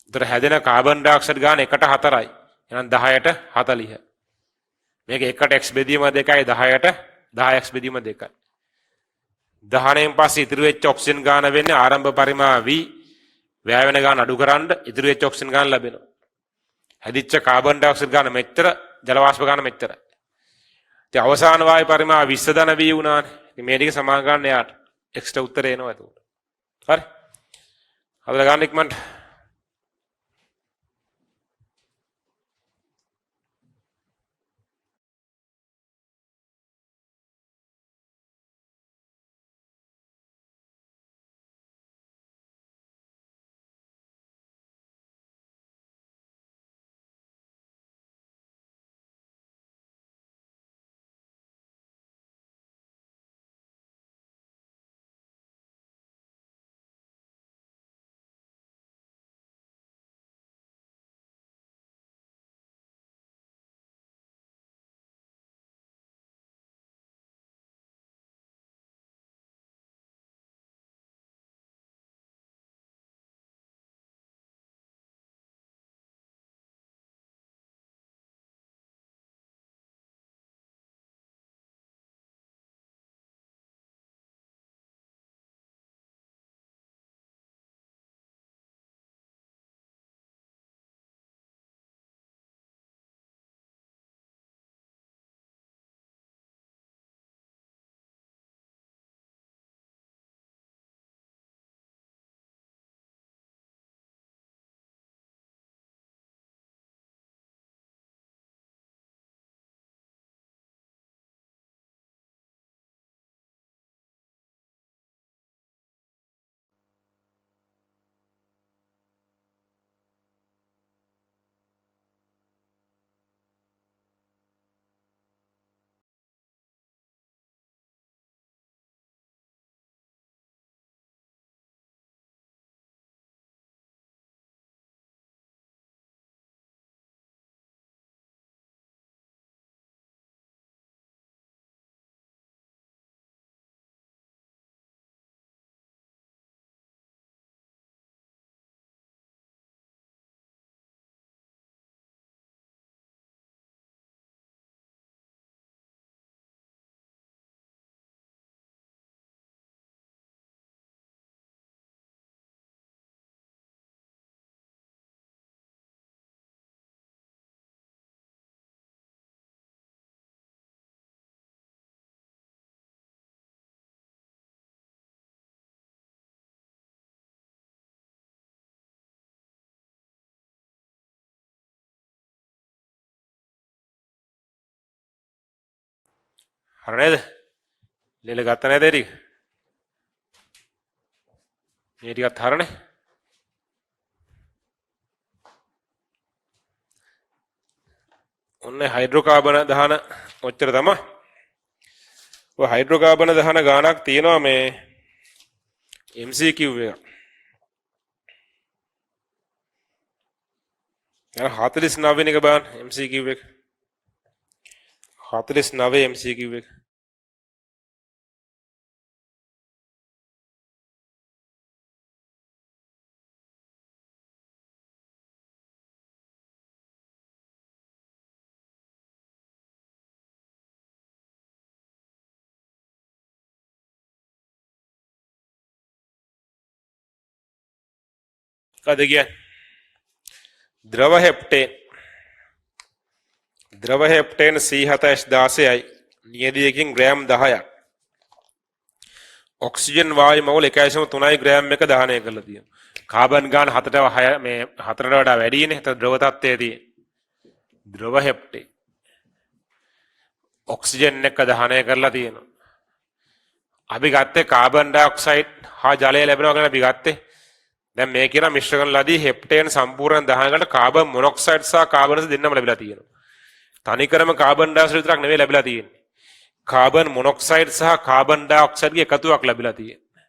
ඒතර හැදෙන කාබන් ඩයොක්සයිඩ් ගාන 1ට 4යි. එහෙනම් 10ට 40. මේක 1ට x බෙදීම 2යි 10ට 10x බෙදීම 2යි. 19න් පස්සේ ඉතුරු වෙච්ච ඔක්සිජන් ගාන වෙන්නේ ආරම්භ පරිමා v වැය වෙන ගාන අඩු කරන්න ඉතුරු වෙච්ච ඔක්සිජන් ගාන ලැබෙනවා. හැදිච්ච කාබන් ඩයොක්සයිඩ් ගාන මෙච්චර ජල වාෂ්ප ගාන මෙච්චරයි. ඉතින් අවසාන වායු පරිමා 20 ධන v වුණානේ. ඉතින් මේ ටික සමාන ගන්න යාට x ට උත්තරේ එනවා එතකොට. හරි. හදලා ගන්න ඉක්මනට. හරි නේද? ලෙල ගත්ත නේද ඒ ටික? මේ ටිකත් හරනේ. ඔන්න හයිඩ්‍රෝකාබන දහන ඔච්චර තමයි. ඔය හයිඩ්‍රෝකාබන දහන ගානක් තියෙනවා මේ MCQ එක. යන 49 වෙනි එක බලන්න MCQ එක. 49 MCQ එක. මොකද කියන්නේ? ද්‍රව හෙප්ටේන් C7H16යි නියැදියකින් ග්‍රෑම් 10ක්. ඔක්සිජන් වායු මෝල් 1.3 ග්‍රෑම් එක දහනය කරලා තියෙනවා. කාබන් ගාන 7ට 6 මේ 4ට වඩා වැඩිනේ. ඒත් ද්‍රව තත්ත්වයේ තියෙන ද්‍රව හෙප්ටේන් ඔක්සිජන් එක දහනය කරලා තියෙනවා. අපි ගත්තේ කාබන් ඩයොක්සයිඩ් හා ජලය ලැබෙනවා කියලා අපි ගත්තේ. දැන් මේ කියන මිශ්‍ර කරන ලදී හෙප්ටේන් සම්පූර්ණ දහනකට කාබන් මොනොක්සයිඩ් සහ කාබන් දෙන්නම ලැබිලා තියෙනවා. තනිකරම කාබන් ඩයොක්සයිඩ් විතරක් නෙවෙයි ලැබිලා තියෙන්නේ. කාබන් මොනොක්සයිඩ් සහ කාබන් ඩයොක්සයිඩ්ගේ එකතුවක් ලැබිලා තියෙනවා.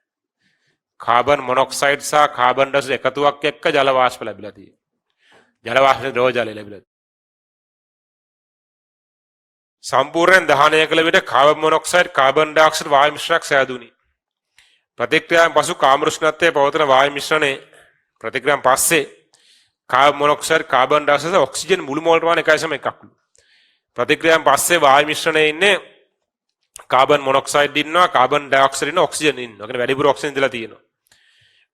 කාබන් මොනොක්සයිඩ් සහ කාබන් ඩයොක්සයිඩ් එකතුවක් එක්ක ජල වාෂ්ප ලැබිලා තියෙනවා. ජල වාෂ්ප ද්‍රව ජලය ලැබිලා සම්පූර්ණයෙන් දහනය කළ විට කාබන් මොනොක්සයිඩ් කාබන් ඩයොක්සයිඩ් වායු මිශ්‍රණයක් සෑදුනි. ප්‍රතික්‍රියාවෙන් පසු කාම්ල උෂ්ණත්වයේ පවතින වායු මිශ්‍රණයේ ප්‍රතික්‍රියාවෙන් පස්සේ carbon monoxide carbon dioxide oxygen මුළු මෝල් ප්‍රමාණය 1.1ක්ලු. ප්‍රතික්‍රියාවෙන් පස්සේ වායු මිශ්‍රණයේ ඉන්නේ කාබන් මොනොක්සයිඩ් ඉන්නවා කාබන් ඩයොක්සයිඩ් ඉන්නවා ඔක්සිජන් ඉන්නවා. කියන්නේ වැඩිපුර ඔක්සිජන් දලා තියෙනවා.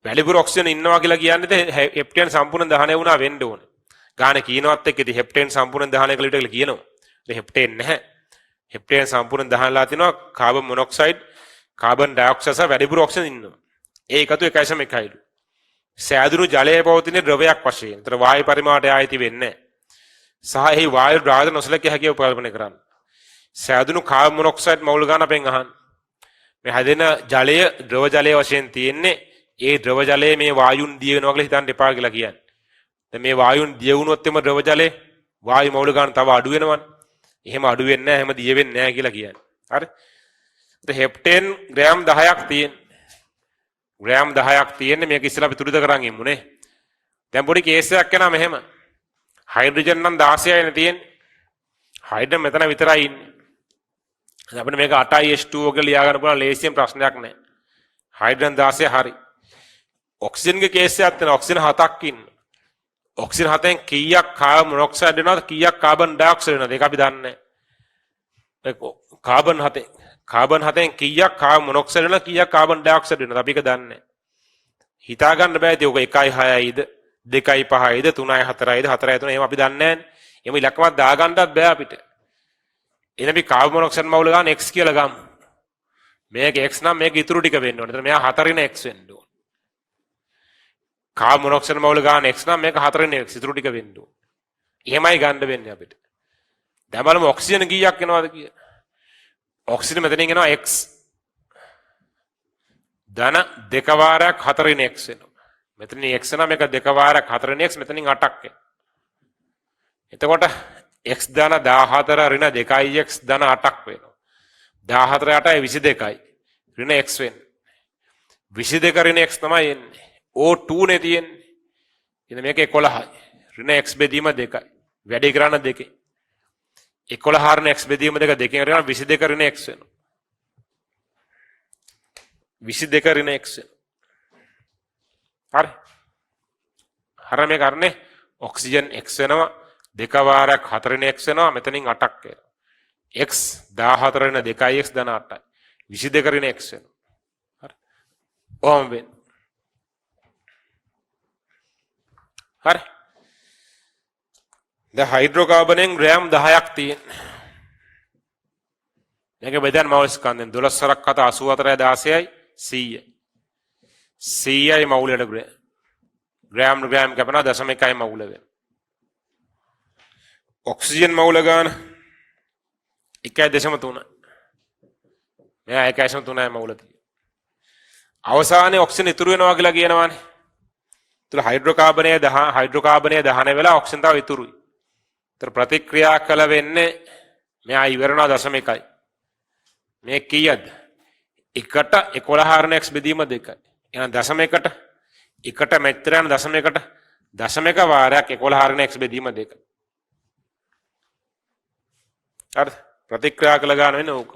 වැඩිපුර ඔක්සිජන් ඉන්නවා කියලා කියන්නේ හෙප්ටේන් සම්පූර්ණ දහනය වුණා වෙන්න ඕනේ. ගානේ කියනවත් එක්ක ඉතින් හෙප්ටේන් සම්පූර්ණ දහනය කළ විට කියලා කියනවා. හෙප්ටේන් නැහැ. හෙප්ටේන් සම්පූර්ණ දහනලා තිනවා කාබන් මොනොක්සයිඩ් කාබන් ඩයොක්සයිඩ් සහ වැඩිපුර ඔක්සිජන් ඉන්නවා. ඒ එකතු 1.1යිලු. සෑදුණු ජලයේ පවතින ද්‍රවයක් වශයෙන්. ඒතර වායු පරිමාණයට ආйти වෙන්නේ නැහැ. සහ එහි වායු ද්‍රාවක නොසලකිය හැකිව උපකල්පනය කරන්න. සෑදුණු කාබන් මොනොක්සයිඩ් මවුල ගන්න අපෙන් අහන්න. මේ හැදෙන ජලය ද්‍රව ජලයේ වශයෙන් තියෙන්නේ ඒ ද්‍රව ජලයේ මේ වායුන් දිය වෙනවා කියලා හිතන්න එපා කියලා කියන්නේ. දැන් මේ වායුන් දිය වුණොත් එම ද්‍රව ජලයේ වායු මවුල ගන්න තව අඩු වෙනවනේ. එහෙම අඩු වෙන්නේ නැහැ, එහෙම දිය වෙන්නේ නැහැ කියලා කියන්නේ. හරි? හෙප්ටේන් ග්‍රෑම් 10ක් තියෙන්නේ. ග්‍රෑම් 10ක් තියෙන්නේ මේක ඉස්සෙල්ලා අපි තුරුද කරන් ඉමුනේ. දැන් පොඩි කේස් එකක් යනවා මෙහෙම. හයිඩ්‍රජන් නම් 16යිනේ තියෙන්නේ. හයිඩ්‍රජන් මෙතන විතරයි ඉන්නේ. අපිට මේක 8යි H2O කියලා ලියා ගන්න පුළුවන් ලේසියෙන් ප්‍රශ්නයක් නැහැ. හයිඩ්‍රජන් 16 හරි. ඔක්සිජන්ගේ කේස් එකක් තියෙනවා. ඔක්සිජන් 7ක් ඉන්නවා. ඔක්සිජන් 7න් කීයක් කාබන් මොනොක්සයිඩ් වෙනවද කීයක් කාබන් ඩයොක්සයිඩ් වෙනවද ඒක අපි දන්නේ නැහැ. කාබන් 7න් කීයක් කාබන් මොනොක්සයිඩ් වෙනවද කීයක් කාබන් ඩයොක්සයිඩ් වෙනවද අපි ඒක දන්නේ නැහැ. හිතා ගන්න බෑ ඉතින් ඔක 1.6යිද 2.5යිද 3.4යිද 4.3 එහෙම අපි දන්නේ නැහැ. එහෙම ඉලක්කමක් දාගන්නත් බෑ අපිට. එහෙනම් අපි කාබන් මොනොක්සයිඩ් මවුල ගන්න x කියලා ගමු. මේක x නම් මේක ඉතුරු ටික වෙන්න ඕනේ. එතන මෙයා 4 නේ x වෙන්න ඕනේ. කාබන් මොනොක්සයිඩ් මවුල ගන්න x නම් මේක 4 නේ x ඉතුරු ටික වෙන්න ඕනේ. එහෙමයි ගන්න වෙන්නේ අපිට. දැන් බලමු ඔක්සිජන් කීයක් එනවද කියලා. ඔක්සිජන් මෙතනින් එනවා x. ධන දෙක වාරයක් 4 නේ x වෙනවා. මෙතනින් x නම් මේක දෙක වාරයක් 4 නේ x මෙතනින් 8ක් එනවා. එතකොට x ධන 14 ඍණ 2x ධන 8ක් වෙනවා. 14 8යි 22යි. ඍණ x වෙන්නේ. 22 ඍණ x තමයි එන්නේ. O2 නේ තියෙන්නේ. ඉතින් මේක 11යි. ඍණ x බෙදීම 2යි. වැඩි කරන 2. 11 ඍණ x බෙදීම 2 දෙකෙන් කරනවා 22 ඍණ x වෙනවා. 22 ඍණ x වෙනවා. හරි. හර මේ කරන්නේ ඔක්සිජන් x වෙනවා. දෙක වාරයක් 4 නේ x වෙනවා මෙතනින් 8ක් වෙනවා. x 14 න 2x ධන 8යි. 22 න x වෙනවා. හරි. ඔහොම වෙන්නේ. හරි. දැන් හයිඩ්‍රෝකාබනෙන් ග්‍රෑම් 10ක් තියෙනවා. මේක බෙදන්න මවුල් ස්කන්ධෙන් 12 සරක් 7 84යි 16යි 100යි. 100යි මවුලට ග්‍රෑම් කැපෙනවා 0.1යි මවුල වෙනවා. ඔක්සිජන් මවුල ගාන 1.3. මෙයා 1.3යි මවුල තියෙන්නේ. අවසානයේ ඔක්සිජන් ඉතුරු වෙනවා කියලා කියනවානේ. ඒතර හයිඩ්‍රෝකාබනය දහන වෙලා ඔක්සිජන් තව ඉතුරුයි. ඒතර ප්‍රතික්‍රියා කළ වෙන්නේ මෙයා ඉවරනවා 0.1යි. මේ කීයද? 1ට 11 ර්ණ x බෙදීම 2යි. එහෙනම් 0.1ට 1ට මෙච්චර යන 0.1ට 0.1 වාරයක් 11 ර්ණ x බෙදීම 2යි. හරි ප්‍රතික්‍රියා කළ ගාන වෙන්නේ ඕක.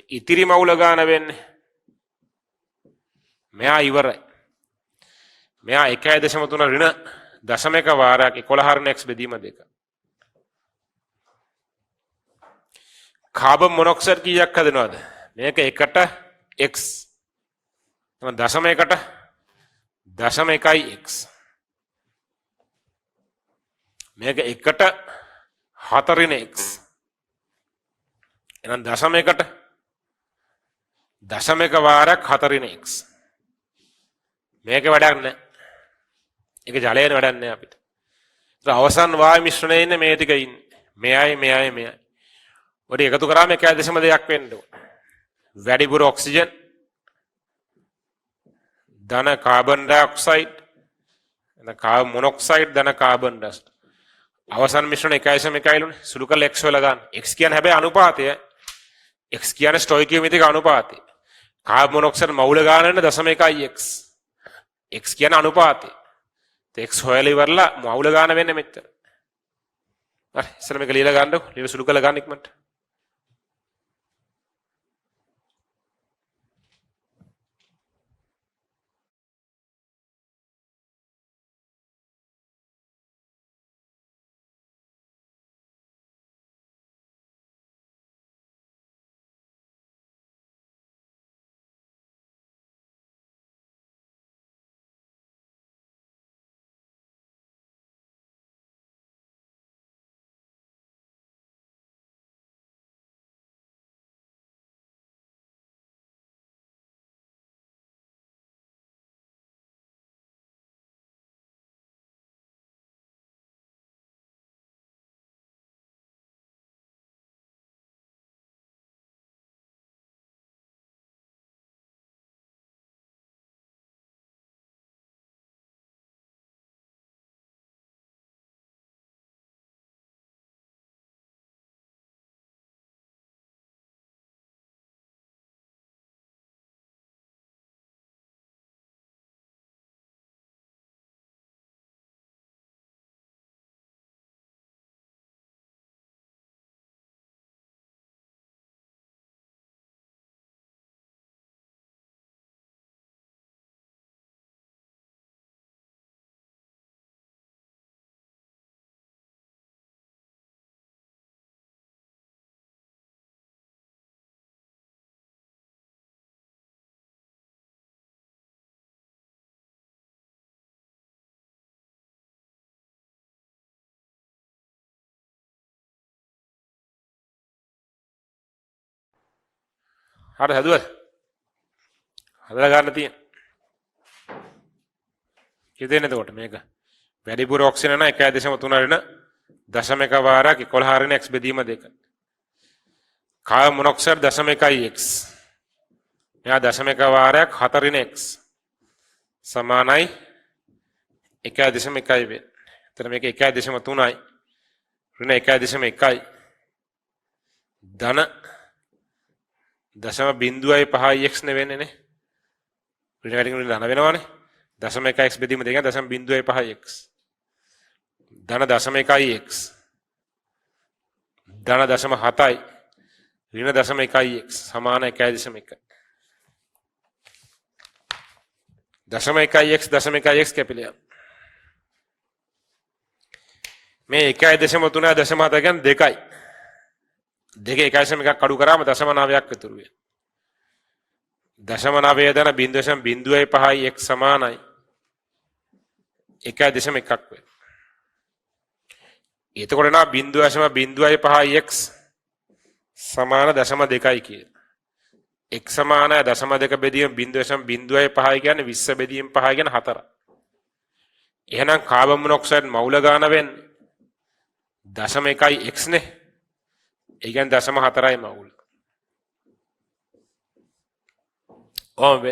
ඉතිරි මවුල ගාන වෙන්නේ මෙයා ඉවරයි. මෙයා 1.3 ඍණ 0.1 වාරයක් 11 ර්ණ x බෙදීම 2. කාබන් මොනොක්සයිඩ් කීයක් හදනවද? මේක 1ට x. එතන 0.1ට 0.1යි x. මේක 1ට 4 ර්ණ x. එහෙනම් 0.1ට 0.1 වාරයක් 4 න x. මේක වැඩක් නැහැ. ඒක ජලයෙන් වැඩක් නැහැ අපිට. ඒත් අවසන් වායු මිශ්‍රණයේ ඉන්නේ මේ ටික ඉන්නේ. මෙයයි. ඔය එකතු කරාම 1.2ක් වෙන්න ඕන. වැඩිපුර ඔක්සිජන් ධන කාබන් ඩයොක්සයිඩ් එන කාබන් මොනොක්සයිඩ් ධන කාබන් ඩයොක්සයිඩ් අවසන් මිශ්‍රණ 1.1යිලුනේ සුළු කළ x වල ගන්න. x කියන්නේ හැබැයි අනුපාතය. x කියන්නේ ස්ටොයිකියෝමෙට්‍රික් අනුපාතය. කාබන් මොනොක්සයිඩ් මවුල ගන්න 0.1x. x කියන්නේ අනුපාතය. x හොයලා ඉවරලා මවුල ගන්න වෙන්නේ මෙච්චර. හරි ඉස්සර මේක ලියලා ගන්නකො. ලියලා සුළු කළ ගන්න ඉක්මනට. හරි හදුවද? හදලා ගන්න තියෙන. කියෙදෙන්නේ එතකොට මේක. වැඩිපුර ඔක්සිජන් නම් 1.3 ඍණ 0.1 වාරයක් 11 ඍණ x බෙදීම 2. Carbon monoxide 0.1x. මෙයා 0.1 වාරයක් 4 ඍණ x සමානයි 1.1 වෙන්නේ. එතන මේක 1.3යි ඍණ 1.1යි ධන 0.5x නෙවෙන්නේ නේ. ඍණ වැඩි කරන ධන වෙනවනේ. 0.1x බෙදීම 2 0.5x. ධන 0.1x. ධන 0.7යි ඍණ 0.1x සමාන 1.1. 0.1x 0.1x කැපිලා. මේ 1.3 0.7 කියන්නේ 2යි. දෙකේ 1.1ක් අඩු කරාම 0.9ක් ඉතුරු වෙනවා. 0.9 දන 0.05යි x සමානයි 1.1ක් වෙනවා. එතකොට නා 0.05යි x සමාන 0.2යි කියලා. x සමාන 0.2 බෙදීම 0.05යි කියන්නේ 20 බෙදීම 5යි කියන්නේ 4. එහෙනම් කාබන් මොනොක්සයිඩ් මවුල ගන්න වෙන්නේ 0.1යි x නේ. ඒ කියන්නේ 0.4යි මවුල. ඔව්